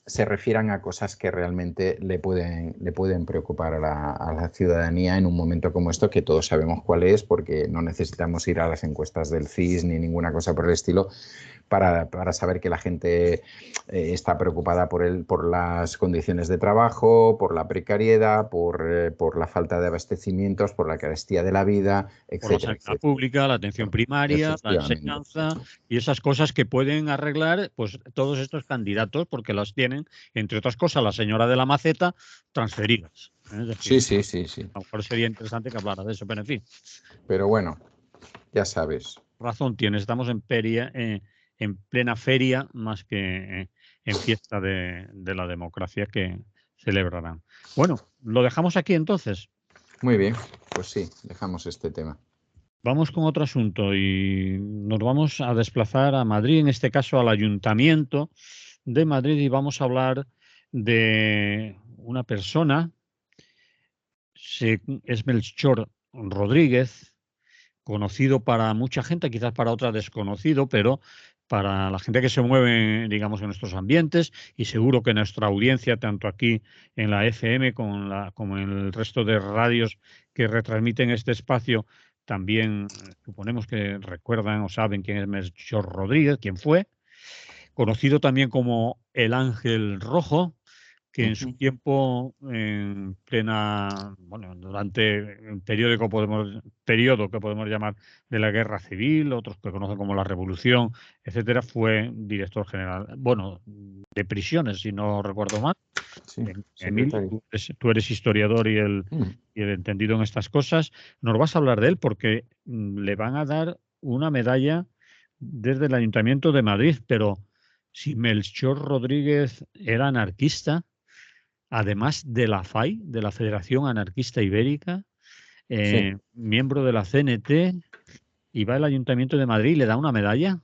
Speaker 2: se refieran a cosas que realmente le pueden preocupar a la ciudadanía en un momento como esto, que todos sabemos cuál es, porque no necesitamos ir a las encuestas del CIS ni ninguna cosa por el estilo para saber que la gente está preocupada por las condiciones de trabajo, por la precariedad, por la falta de abastecimientos, por la carestía de la vida,
Speaker 1: Por la
Speaker 2: etcétera,
Speaker 1: sanidad
Speaker 2: etcétera.
Speaker 1: pública, la atención primaria, la
Speaker 2: Efectivamente.
Speaker 1: enseñanza y esas cosas que pueden arreglar pues todos estos candidatos porque las tienen, entre otras cosas, la señora de la maceta transferidas. Es
Speaker 2: Sí,
Speaker 1: decir,
Speaker 2: sí, sí, sí.
Speaker 1: a lo mejor sería interesante que hablara de eso, pero en fin,
Speaker 2: Pero bueno, ya sabes.
Speaker 1: razón tienes, estamos en plena feria más que en fiesta de la democracia que celebrarán. Bueno, lo dejamos aquí entonces.
Speaker 2: Muy bien, pues sí, dejamos este tema.
Speaker 1: Vamos con otro asunto y nos vamos a desplazar a Madrid, en este caso al Ayuntamiento de Madrid, y vamos a hablar de una persona, es Melchor Rodríguez, conocido para mucha gente, quizás para otra desconocido, pero para la gente que se mueve, digamos, en nuestros ambientes, y seguro que nuestra audiencia, tanto aquí en la FM como en el resto de radios que retransmiten este espacio, también suponemos que recuerdan o saben quién es Melchor Rodríguez, quién fue, conocido también como el Ángel Rojo, que en su
Speaker 2: Ujú.
Speaker 1: tiempo, en plena, bueno, durante un periodo que podemos llamar de la Guerra Civil, otros que conocen como la Revolución, etcétera, fue director general, bueno, de prisiones, si no recuerdo mal.
Speaker 2: Sí,
Speaker 1: Emilio,
Speaker 2: secretario.
Speaker 1: tú eres historiador
Speaker 2: Mm.
Speaker 1: y el entendido en estas cosas. Nos vas a hablar de él porque le van a dar una medalla desde el Ayuntamiento de Madrid, pero si Melchor Rodríguez era anarquista, además de la FAI, de la Federación Anarquista Ibérica,
Speaker 2: Sí,
Speaker 1: miembro de la CNT, y va al Ayuntamiento de Madrid y le da una medalla.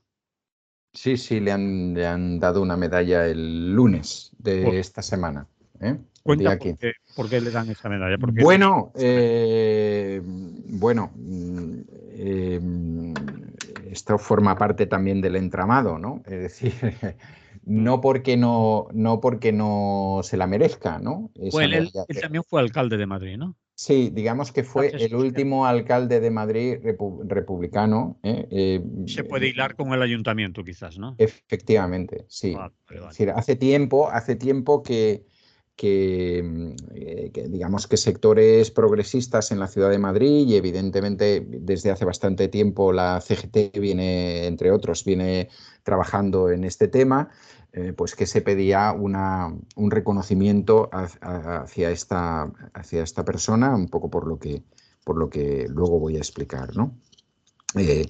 Speaker 2: sí, sí, le han dado una medalla el lunes
Speaker 1: Por-
Speaker 2: de esta semana, ¿eh? El
Speaker 1: Cuenta
Speaker 2: día 15.
Speaker 1: por qué le dan esa medalla, por qué le dan
Speaker 2: Bueno,
Speaker 1: esa medalla.
Speaker 2: bueno, esto forma parte también del entramado, ¿no? Es decir,
Speaker 1: Mm.
Speaker 2: no porque no se la merezca, ¿no? Esa
Speaker 1: Pues
Speaker 2: medalla.
Speaker 1: él también fue alcalde de Madrid, ¿no?
Speaker 2: Sí, digamos que fue
Speaker 1: Entonces,
Speaker 2: el último alcalde de Madrid republicano, ¿eh?
Speaker 1: se puede hilar con el ayuntamiento, quizás, ¿no?
Speaker 2: Efectivamente, sí.
Speaker 1: Vale, vale,
Speaker 2: Es
Speaker 1: vale.
Speaker 2: decir, hace tiempo que digamos que sectores progresistas en la ciudad de Madrid y evidentemente desde hace bastante tiempo la CGT viene, entre otros, viene trabajando en este tema, pues que se pedía un reconocimiento hacia esta persona, un poco por lo que luego voy a explicar, ¿no? Eh,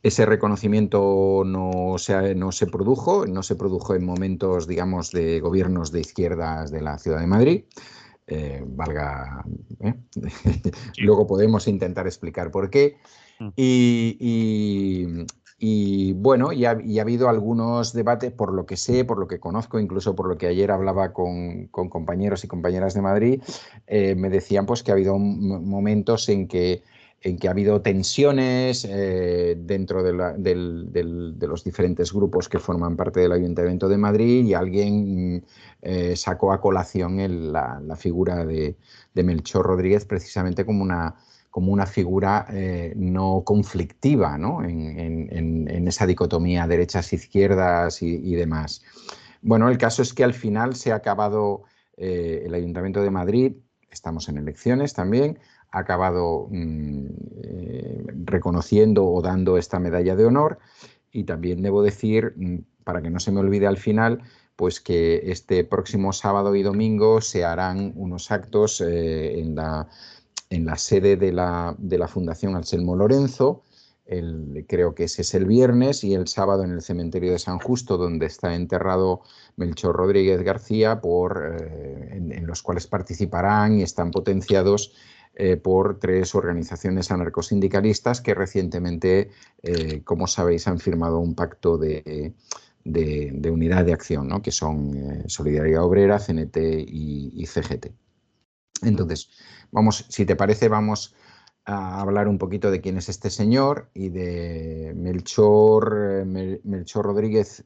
Speaker 2: Ese reconocimiento no se produjo, no se produjo en momentos, digamos, de gobiernos de izquierdas de la Ciudad de Madrid. Valga, ¿eh?
Speaker 1: Sí.
Speaker 2: Luego podemos intentar explicar por qué.
Speaker 1: Mm.
Speaker 2: Y, y- y, bueno, y ha habido algunos debates, por lo que sé, por lo que conozco, incluso por lo que ayer hablaba con compañeros y compañeras de Madrid, me decían pues que ha habido momentos en que ha habido tensiones dentro de los diferentes grupos que forman parte del Ayuntamiento de Madrid y alguien sacó a colación la figura de Melchor Rodríguez precisamente como una figura no conflictiva, ¿no? En esa dicotomía derechas-izquierdas y demás. Bueno, el caso es que al final se ha acabado el Ayuntamiento de Madrid, estamos en elecciones también, ha acabado reconociendo o dando esta medalla de honor y también debo decir, para que no se me olvide al final, pues que este próximo sábado y domingo se harán unos actos en la sede de la Fundación Anselmo Lorenzo. Creo que ese es el viernes y el sábado en el cementerio de San Justo, donde está enterrado Melchor Rodríguez García, en los cuales participarán y están potenciados por tres organizaciones anarcosindicalistas que recientemente, como sabéis, han firmado un pacto de unidad de acción, ¿no? Que son Solidaridad Obrera, CNT y CGT. Entonces, vamos, si te parece, vamos a hablar un poquito de quién es este señor y de Melchor, Melchor Rodríguez.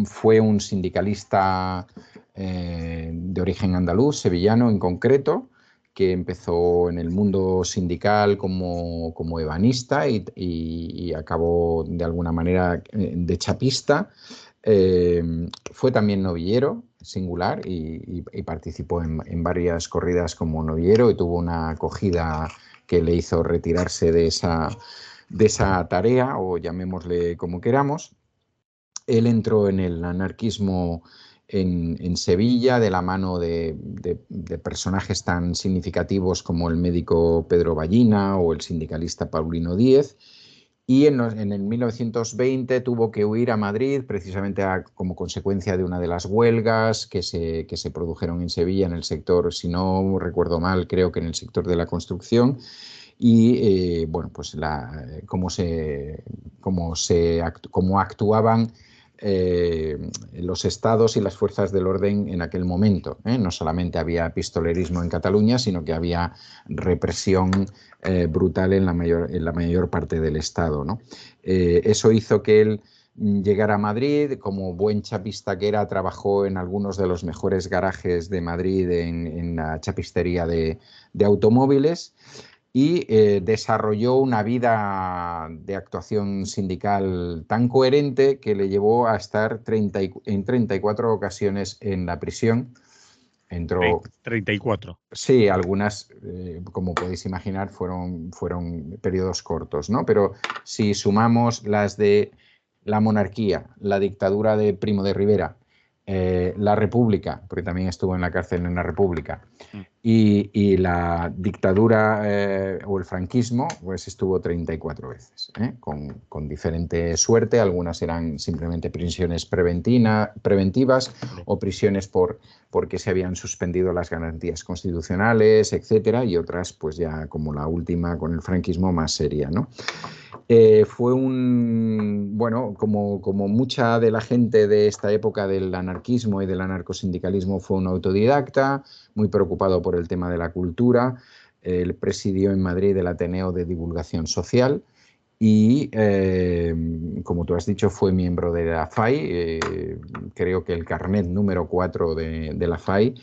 Speaker 2: Fue un sindicalista de origen andaluz, sevillano en concreto, que empezó en el mundo sindical como ebanista y acabó de alguna manera de chapista. Fue también novillero singular y participó en varias corridas como novillero y tuvo una acogida que le hizo retirarse de esa tarea, o llamémosle como queramos. Él entró en el anarquismo en Sevilla de la mano de personajes tan significativos como el médico Pedro Ballina o el sindicalista Paulino Díez. Y en el 1920 tuvo que huir a Madrid precisamente como consecuencia de una de las huelgas que se produjeron en Sevilla en el sector, si no recuerdo mal, creo que en el sector de la construcción. Y bueno, pues cómo actuaban los estados y las fuerzas del orden en aquel momento. No solamente había pistolerismo en Cataluña, sino que había represión brutal en la mayor parte del estado, ¿no? Eso hizo que él llegara a Madrid. Como buen chapista que era, trabajó en algunos de los mejores garajes de Madrid en la chapistería de automóviles y desarrolló una vida de actuación sindical tan coherente que le llevó a estar en 34 ocasiones en la prisión. Entró,
Speaker 1: 34.
Speaker 2: sí, algunas, como podéis imaginar, fueron periodos cortos, ¿no? Pero si sumamos las de la monarquía, la dictadura de Primo de Rivera, la República, porque también estuvo en la cárcel en la República, y la dictadura o el franquismo, pues estuvo 34 veces, con diferente suerte. Algunas eran simplemente prisiones preventivas o prisiones porque se habían suspendido las garantías constitucionales, etcétera, y otras, pues ya como la última con el franquismo, más seria, ¿no? Fue bueno, como mucha de la gente de esta época del anarquismo y del anarcosindicalismo, fue un autodidacta, muy preocupado por el tema de la cultura. Él presidió en Madrid el Ateneo de Divulgación Social y, como tú has dicho, fue miembro de la FAI, creo que el carnet número 4 de la FAI,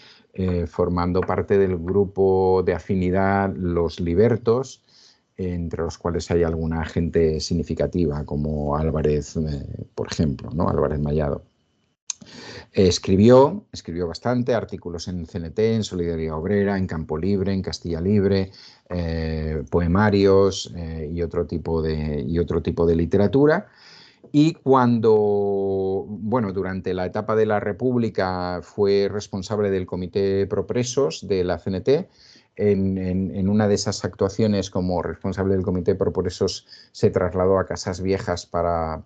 Speaker 2: formando parte del grupo de afinidad Los Libertos, entre los cuales hay alguna gente significativa, como Álvarez, por ejemplo, ¿no? Álvarez Mallado. Escribió bastante, artículos en CNT, en Solidaridad Obrera, en Campo Libre, en Castilla Libre, poemarios y otro tipo de literatura. Y durante la etapa de la República fue responsable del Comité Propresos de la CNT. En una de esas actuaciones, como responsable del Comité Propresos, se trasladó a Casas Viejas para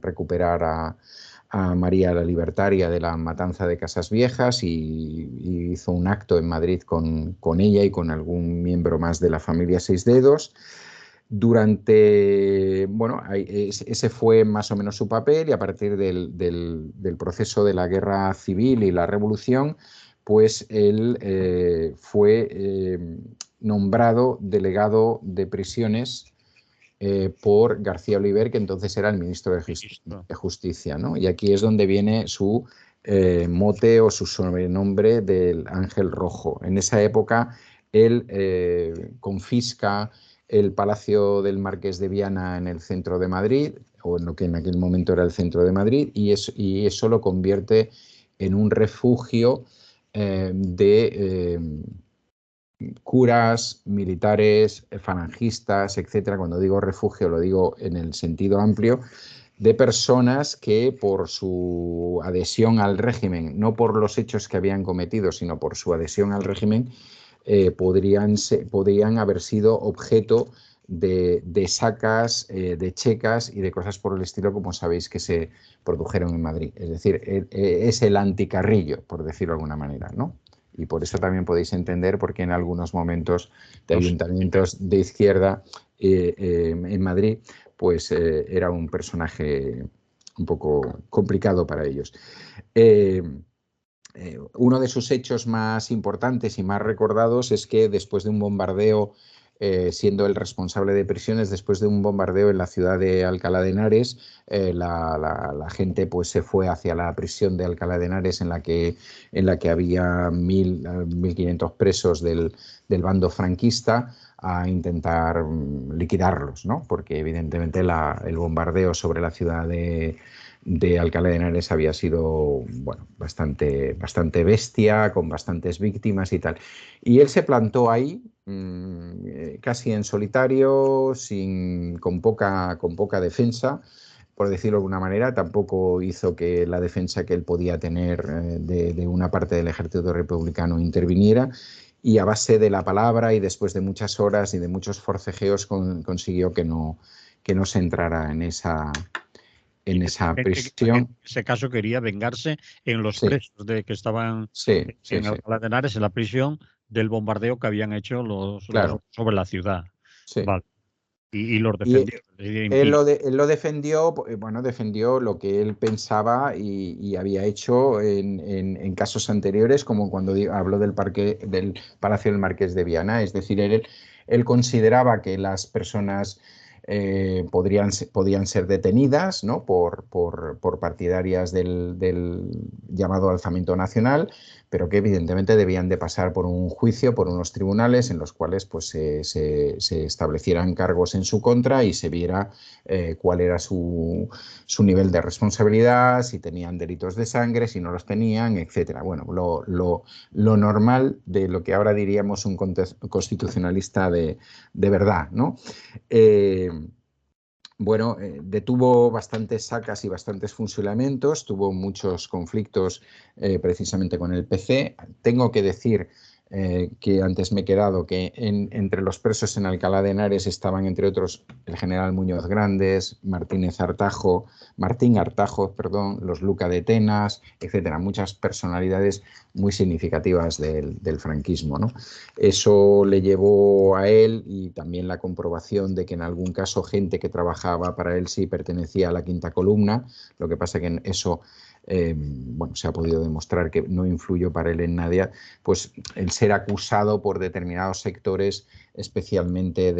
Speaker 2: recuperar a María la Libertaria de la matanza de Casas Viejas y hizo un acto en Madrid con ella y con algún miembro más de la familia Seis Dedos. Ese fue más o menos su papel, y a partir del proceso de la guerra civil y la revolución, pues él fue nombrado delegado de prisiones por García Oliver, que entonces era el ministro de Justicia, ¿no? Y aquí es donde viene su mote o su sobrenombre del Ángel Rojo. En esa época él confisca el Palacio del Marqués de Viana en el centro de Madrid, o en lo que en aquel momento era el centro de Madrid, y eso lo convierte en un refugio de curas, militares, falangistas, etcétera. Cuando digo refugio lo digo en el sentido amplio, de personas que por su adhesión al régimen, no por los hechos que habían cometido, sino por su adhesión al régimen, podrían haber sido objeto de sacas, de checas y de cosas por el estilo, como sabéis que se produjeron en Madrid. Es decir, es el anticarrillo, por decirlo de alguna manera, ¿no? Y por eso también podéis entender por qué en algunos momentos de ayuntamientos de izquierda en Madrid, pues era un personaje un poco complicado para ellos. uno de sus hechos más importantes y más recordados es que después de un bombardeo, siendo el responsable de prisiones, después de un bombardeo en la ciudad de Alcalá de Henares, la gente pues se fue hacia la prisión de Alcalá de Henares en la que había 1.500 presos del bando franquista, a intentar liquidarlos, ¿no? Porque evidentemente el bombardeo sobre la ciudad de Alcalá de Henares había sido, bueno, bastante bestia, con bastantes víctimas y tal. Y él se plantó ahí, casi en solitario, con poca defensa, por decirlo de alguna manera. Tampoco hizo que la defensa que él podía tener de una parte del ejército republicano interviniera. Y a base de la palabra y después de muchas horas y de muchos forcejeos consiguió que no se entrara
Speaker 1: Y
Speaker 2: en
Speaker 1: que
Speaker 2: esa
Speaker 1: en
Speaker 2: prisión.
Speaker 1: ese caso quería vengarse en los
Speaker 2: Sí,
Speaker 1: presos de que estaban
Speaker 2: sí, sí,
Speaker 1: en
Speaker 2: sí,
Speaker 1: Alcalá de Henares, en la prisión, del bombardeo que habían hecho los
Speaker 2: claro,
Speaker 1: sobre la ciudad.
Speaker 2: sí.
Speaker 1: Vale. Y los
Speaker 2: Y
Speaker 1: defendió. Es decir, impío.
Speaker 2: él lo defendió, bueno, defendió lo que él pensaba y había hecho en casos anteriores, como cuando habló del Palacio del Marqués de Viana. Es decir, él consideraba que las personas podían ser detenidas, ¿no? por partidarias del llamado alzamiento nacional, pero que evidentemente debían de pasar por un juicio, por unos tribunales en los cuales pues, se establecieran cargos en su contra y se viera cuál era su nivel de responsabilidad, si tenían delitos de sangre, si no los tenían, etcétera. Bueno, lo normal de lo que ahora diríamos un constitucionalista de verdad, ¿no? Eh, bueno, detuvo bastantes sacas y bastantes fusilamientos, tuvo muchos conflictos precisamente con el PC. Tengo que decir que antes me he quedado que entre los presos en Alcalá de Henares estaban, entre otros, el general Muñoz Grandes, Martín Artajo, perdón, los Luca de Tenas, etcétera. Muchas personalidades muy significativas del franquismo, ¿no? Eso le llevó a él, y también la comprobación de que en algún caso gente que trabajaba para él sí pertenecía a la quinta columna. Lo que pasa que en eso, bueno, se ha podido demostrar que no influyó para él en nadie, pues el ser acusado por determinados sectores, especialmente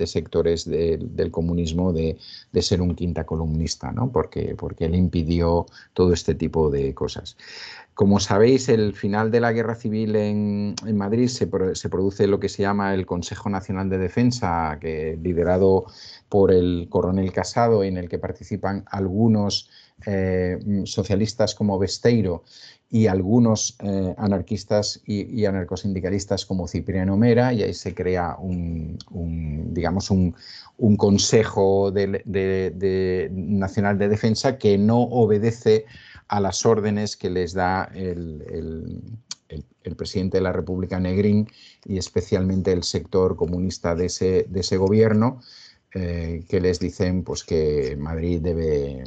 Speaker 2: sectores del comunismo, de ser un quinta columnista, ¿no? Porque él impidió todo este tipo de cosas. Como sabéis, el final de la Guerra Civil en Madrid se produce lo que se llama el Consejo Nacional de Defensa, liderado por el coronel Casado, en el que participan algunos socialistas como Besteiro y algunos anarquistas y anarcosindicalistas como Cipriano Mera, y ahí se crea digamos un Consejo Nacional de Defensa que no obedece a las órdenes que les da el presidente de la República, Negrín, y especialmente el sector comunista de ese gobierno, que les dicen pues, que Madrid debe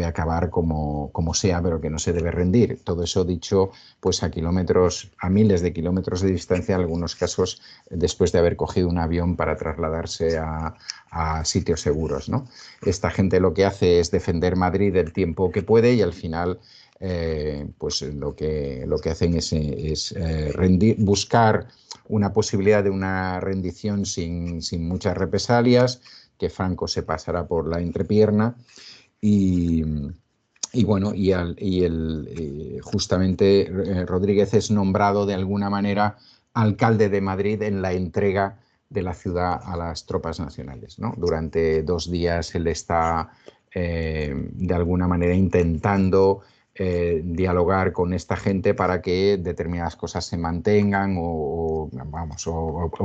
Speaker 2: acabar como sea, pero que no se debe rendir. Todo eso dicho pues a miles de kilómetros de distancia, en algunos casos después de haber cogido un avión para trasladarse a sitios seguros, ¿no? Esta gente lo que hace es defender Madrid el tiempo que puede, y al final pues lo que hacen es buscar una posibilidad de una rendición sin muchas represalias, que Franco se pasará por la entrepierna. Y bueno, justamente Rodríguez es nombrado de alguna manera alcalde de Madrid en la entrega de la ciudad a las tropas nacionales, ¿no? Durante 2 días él está de alguna manera intentando dialogar con esta gente para que determinadas cosas se mantengan o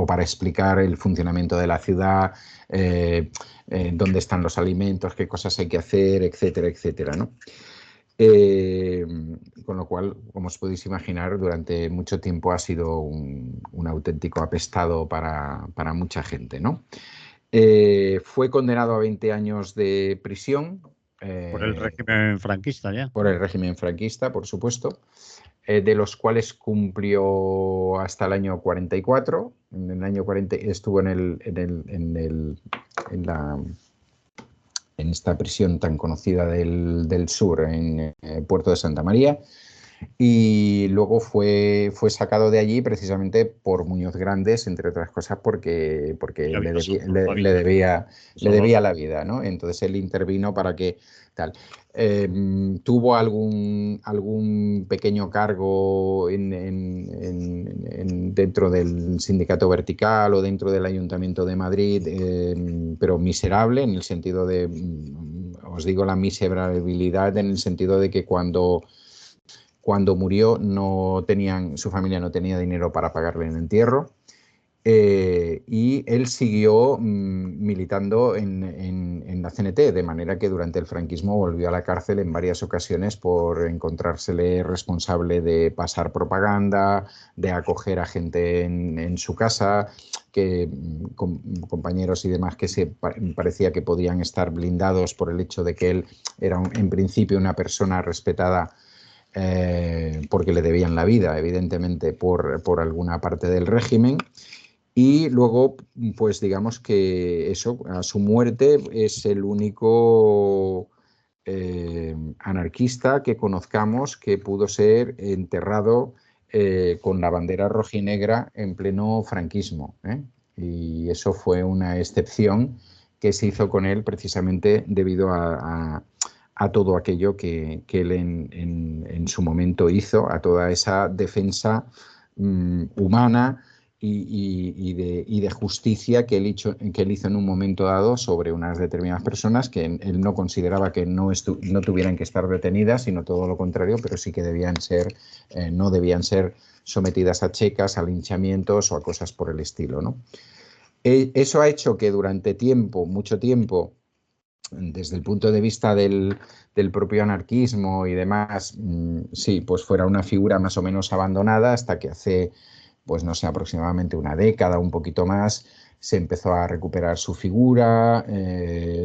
Speaker 2: para explicar el funcionamiento de la ciudad, dónde están los alimentos, qué cosas hay que hacer, etcétera, etcétera, ¿no? Eh, con lo cual, como os podéis imaginar, durante mucho tiempo ha sido un auténtico apestado para mucha gente, ¿no? Fue condenado a 20 años de prisión
Speaker 1: Por el
Speaker 2: eh,
Speaker 1: régimen franquista ya.
Speaker 2: por el régimen franquista, por supuesto, de los cuales cumplió hasta el año 44. En el año 40 estuvo en la en esta prisión tan conocida del sur, en Puerto de Santa María. Y luego fue sacado de allí precisamente por Muñoz Grandes, entre otras cosas, porque
Speaker 1: Y había
Speaker 2: le
Speaker 1: salvado.
Speaker 2: debía la vida, ¿no? Entonces él intervino para que tal. Tuvo algún pequeño cargo dentro del Sindicato Vertical o dentro del Ayuntamiento de Madrid, pero miserable en el sentido de, os digo, la miserabilidad en el sentido de que cuando murió su familia no tenía dinero para pagarle el entierro, y él siguió militando en la CNT, de manera que durante el franquismo volvió a la cárcel en varias ocasiones por encontrársele responsable de pasar propaganda, de acoger a gente en su casa, compañeros y demás que parecía que podían estar blindados por el hecho de que él era en principio una persona respetada, porque le debían la vida, evidentemente, por alguna parte del régimen. Y luego, pues digamos que eso, a su muerte, es el único anarquista que conozcamos que pudo ser enterrado con la bandera rojinegra en pleno franquismo, ¿eh? Y eso fue una excepción que se hizo con él precisamente debido a todo aquello que él en su momento hizo, a toda esa defensa humana y de justicia que él hizo en un momento dado sobre unas determinadas personas que él no consideraba que no tuvieran que estar detenidas, sino todo lo contrario, pero sí que no debían ser sometidas a checas, a linchamientos o a cosas por el estilo, ¿no? Eso ha hecho que durante mucho tiempo, desde el punto de vista del propio anarquismo y demás, sí, pues fuera una figura más o menos abandonada hasta que hace, pues no sé, aproximadamente una década, un poquito más, se empezó a recuperar su figura,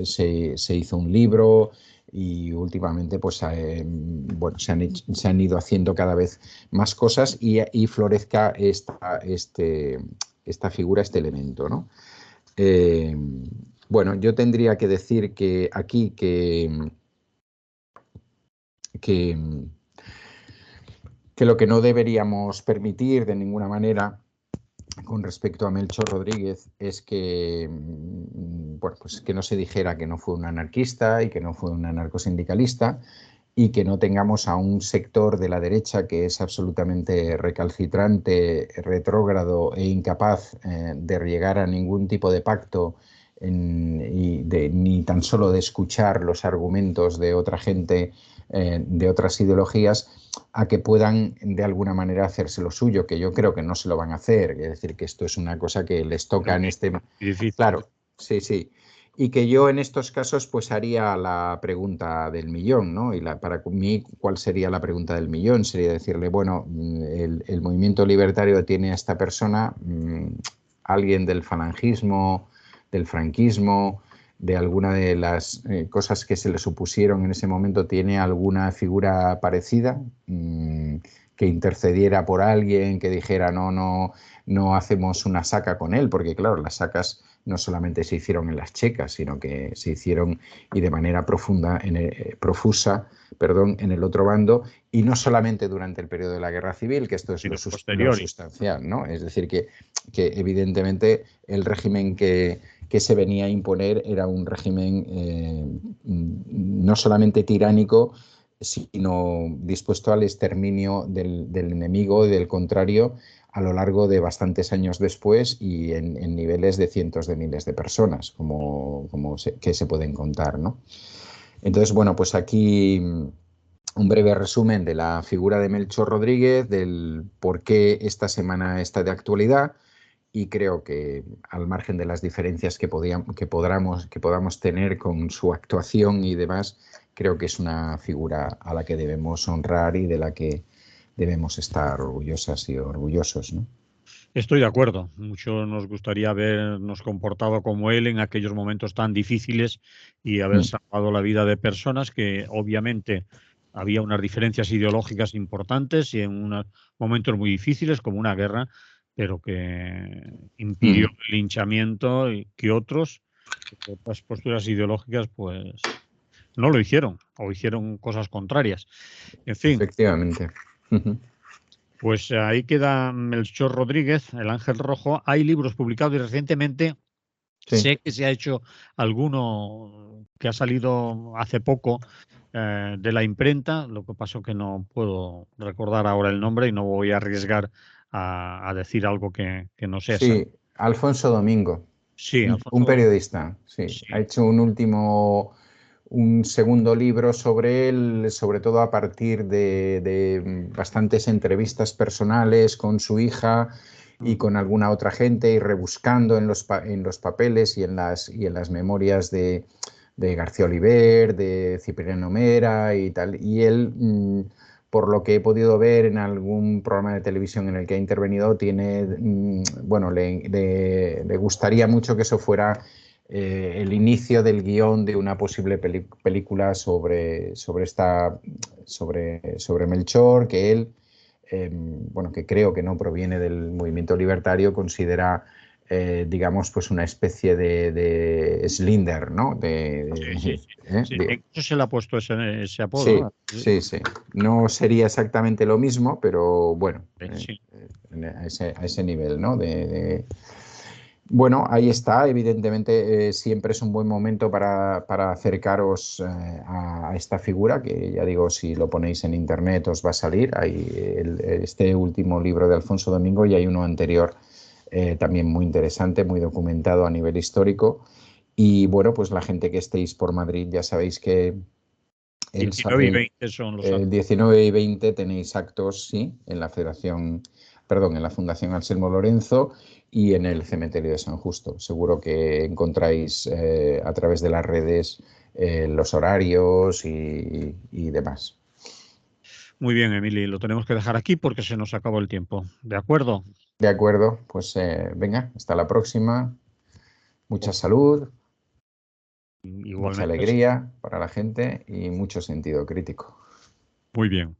Speaker 2: se hizo un libro y últimamente pues bueno, se han ido haciendo cada vez más cosas y florezca esta figura, este elemento, ¿no? Bueno, yo tendría que decir que aquí que, que lo que no deberíamos permitir de ninguna manera con respecto a Melchor Rodríguez es que, bueno, pues que no se dijera que no fue un anarquista y que no fue un anarcosindicalista, y que no tengamos a un sector de la derecha que es absolutamente recalcitrante, retrógrado e incapaz de llegar a ningún tipo de pacto ni tan solo de escuchar los argumentos de otra gente, de otras ideologías, a que puedan de alguna manera hacerse lo suyo, que yo creo que no se lo van a hacer. Es decir, que esto es una cosa que les toca en este...
Speaker 1: Difícil.
Speaker 2: Claro, sí, sí. Y que yo en estos casos pues haría la pregunta del millón, ¿no? Y para mí, ¿cuál sería la pregunta del millón? Sería decirle, bueno, el movimiento libertario tiene a esta persona, alguien del falangismo, del franquismo, de alguna de las cosas que se le supusieron en ese momento, tiene alguna figura parecida, que intercediera por alguien, que dijera no hacemos una saca con él, porque claro, las sacas no solamente se hicieron en las checas, sino que se hicieron y de manera profusa, en el otro bando, y no solamente durante el periodo de la Guerra Civil, que esto es lo
Speaker 1: Posterior.
Speaker 2: sustancial, ¿no? Es decir, que evidentemente el régimen que se venía a imponer era un régimen no solamente tiránico, sino dispuesto al exterminio del enemigo y del contrario a lo largo de bastantes años después y en niveles de cientos de miles de personas, que se pueden contar, ¿no? Entonces, bueno, pues aquí un breve resumen de la figura de Melchor Rodríguez, del por qué esta semana está de actualidad, y creo que al margen de las diferencias que podamos tener con su actuación y demás, creo que es una figura a la que debemos honrar y de la que debemos estar orgullosas y orgullosos, ¿no?
Speaker 1: Estoy de acuerdo. Mucho nos gustaría habernos comportado como él en aquellos momentos tan difíciles y haber salvado la vida de personas que obviamente había unas diferencias ideológicas importantes y en unos momentos muy difíciles como una guerra, pero que impidió el linchamiento y que otros Otras posturas ideológicas, pues no lo hicieron o hicieron cosas contrarias. En fin,
Speaker 2: Efectivamente.
Speaker 1: pues ahí queda Melchor Rodríguez, El Ángel Rojo. Hay libros publicados y recientemente
Speaker 2: Sí.
Speaker 1: sé que se ha hecho alguno que ha salido hace poco de la imprenta, lo que pasó que no puedo recordar ahora el nombre y no voy a arriesgar a decir algo que no sea exacto.
Speaker 2: Sí, Alfonso Domingo,
Speaker 1: Sí,
Speaker 2: un
Speaker 1: Alfonso,
Speaker 2: periodista, sí, ha
Speaker 1: sí.
Speaker 2: hecho un segundo libro sobre él, sobre todo a partir de bastantes entrevistas personales con su hija y
Speaker 1: Mm.
Speaker 2: con alguna otra gente y rebuscando en en los papeles y en las memorias de García Oliver, de Cipriano Mera y tal. Y él, por lo que he podido ver en algún programa de televisión en el que ha intervenido, tiene, bueno, le gustaría mucho que eso fuera el inicio del guión de una posible película sobre Melchor, que él, bueno, que creo que no proviene del movimiento libertario, considera, digamos, pues una especie de Slinder, ¿no?
Speaker 1: Sí, sí, sí. Sí, incluso se le ha puesto ese apodo,
Speaker 2: Sí,
Speaker 1: ¿no? Sí,
Speaker 2: sí, sí. No sería exactamente lo mismo, pero bueno,
Speaker 1: sí.
Speaker 2: a ese nivel, ¿no? Bueno, ahí está. Evidentemente, siempre es un buen momento para acercaros a esta figura, que ya digo, si lo ponéis en internet os va a salir. Hay este último libro de Alfonso Domingo y hay uno anterior también muy interesante, muy documentado a nivel histórico. Y bueno, pues la gente que estéis por Madrid ya sabéis que
Speaker 1: 19 y 20 son los
Speaker 2: el
Speaker 1: actos.
Speaker 2: 19 y 20 tenéis actos, sí, en la Federación, perdón, en la Fundación Anselmo Lorenzo y en el Cementerio de San Justo. Seguro que encontráis a través de las redes los horarios y demás.
Speaker 1: Muy bien, Emily, lo tenemos que dejar aquí porque se nos acabó el tiempo. ¿De acuerdo?
Speaker 2: De acuerdo, pues venga, hasta la próxima. Mucha
Speaker 1: Pues,
Speaker 2: salud, mucha
Speaker 1: igualmente, sí.
Speaker 2: alegría para la gente y mucho sentido crítico.
Speaker 1: Muy bien.